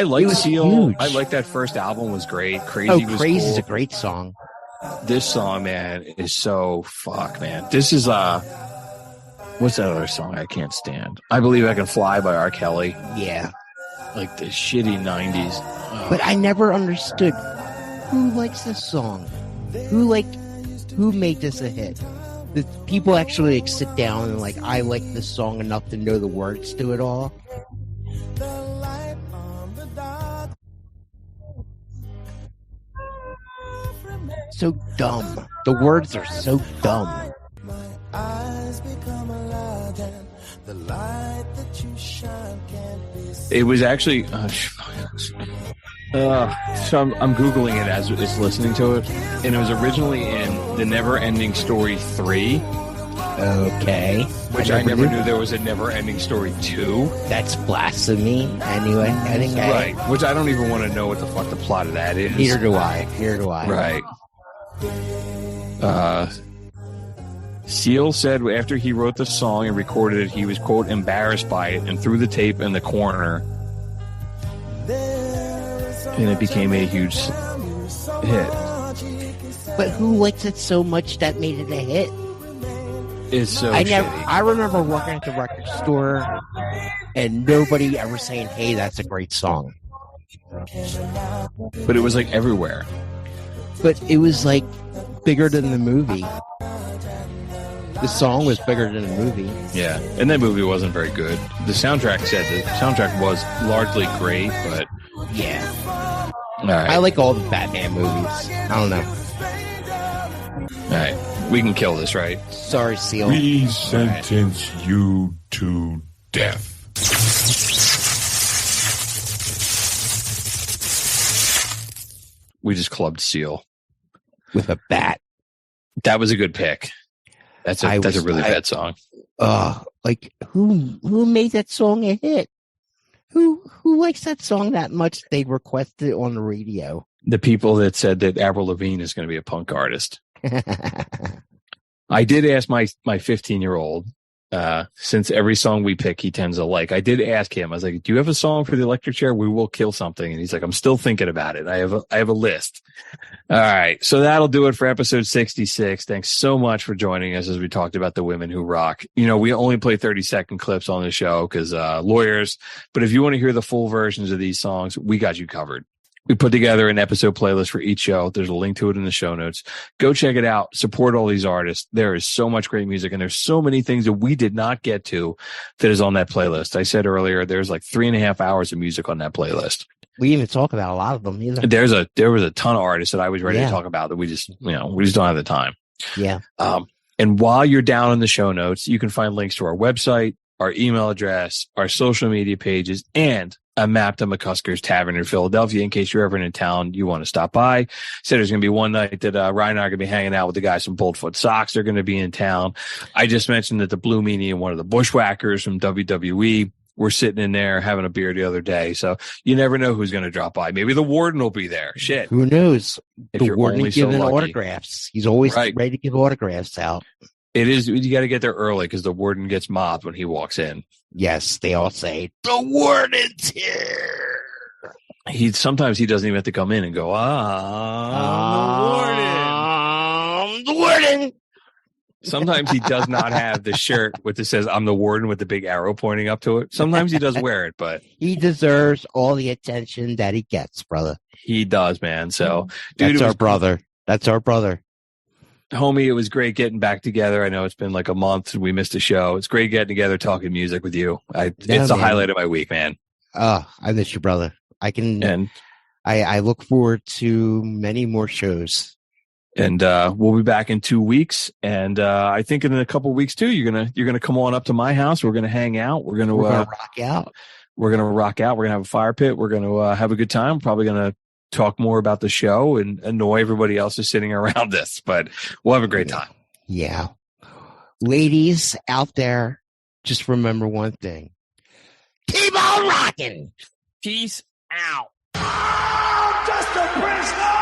It like was Seal. huge. I like that first album was great. Crazy Oh, was Crazy cool. is a great song. This song, man, is so fuck, man. This is what's that other song I can't stand? I Believe I Can Fly by R. Kelly. Yeah. Like the shitty 90s. Oh. But I never understood who likes this song. Who made this a hit? The people actually sit down and like, I like this song enough to know the words to it all. So dumb. The words are so dumb. It was actually so I'm Googling it as it's listening to it, and it was originally in the Never Ending Story 3, Okay. which I never knew there was a Never Ending Story 2. That's blasphemy. Anyway, Right. Which I don't even want to know what the fuck the plot of that is. Neither do I. Right. Seal said after he wrote the song and recorded it, he was, quote, embarrassed by it and threw the tape in the corner. and it became a huge hit. But who likes it so much that made it a hit? It's so I shitty. remember working at the record store and nobody ever saying, "Hey, that's a great song." But it was like everywhere. But it was like bigger than the movie. The song was bigger than the movie. Yeah, and that movie wasn't very good. The soundtrack was largely great, but Yeah. all right, I like all the Batman movies. I don't know. all right, we can kill this, right? Sorry, Seal. We sentence you to death. We just clubbed Seal. With a bat. That was a good pick. That's a really bad song. Like who made that song a hit? Who likes that song that much they requested it on the radio? The people that said that Avril Lavigne is going to be a punk artist. I did ask my 15-year-old, since every song we pick, he tends to like. I did ask him, I was like, do you have a song for the electric chair? We will kill something. And he's like, I'm still thinking about it. I have a list. All right. So that'll do it for episode 66. Thanks so much for joining us as we talked about the women who rock. You know, we only play 30-second clips on the show because lawyers, but if you want to hear the full versions of these songs, we got you covered. We put together an episode playlist for each show. There's a link to it in the show notes. Go check it out. Support all these artists. There is so much great music, and there's so many things that we did not get to that is on that playlist. I said earlier, there's like 3.5 hours of music on that playlist. We didn't even talk about a lot of them either. There was a ton of artists that I was ready to talk about that we just don't have the time. Yeah. And while you're down in the show notes, you can find links to our website, our email address, our social media pages, and a map to McCusker's Tavern in Philadelphia in case you're ever in town, you want to stop by. Said there's going to be one night that Ryan and I are going to be hanging out with the guys from Boldfoot Sox. They're going to be in town. I just mentioned that the Blue Meanie and one of the Bushwhackers from WWE were sitting in there having a beer the other day. So you never know who's going to drop by. Maybe the Warden will be there. Shit. Who knows? If The you're Warden only so giving lucky. autographs. He's always Right. ready to give autographs out. It is. You got to get there early because the Warden gets mobbed when he walks in. Yes, they all say, "The Warden's here." Sometimes he doesn't even have to come in and go, The Warden. Sometimes he does not have the shirt with it says, I'm the Warden with the big arrow pointing up to it. Sometimes he does wear it, but He deserves all the attention that he gets, brother. he does, man. So, dude, That's it our was, brother. That's our brother. homie, it was great getting back together. I know it's been like a month and we missed a show. It's great getting together, talking music with you. It's the man. highlight of my week, man. I miss you, brother. And I look forward to many more shows. we'll be back in 2 weeks. And I think in a couple weeks too, you're gonna come on up to my house. We're gonna hang out. We're gonna rock out. We're gonna rock out. We're gonna have a fire pit. We're gonna have a good time. Probably gonna talk more about the show and annoy everybody else who's sitting around us. But we'll have a great time. Yeah. Ladies out there, just remember one thing. Keep on rocking. Peace out. I'm just a prisoner.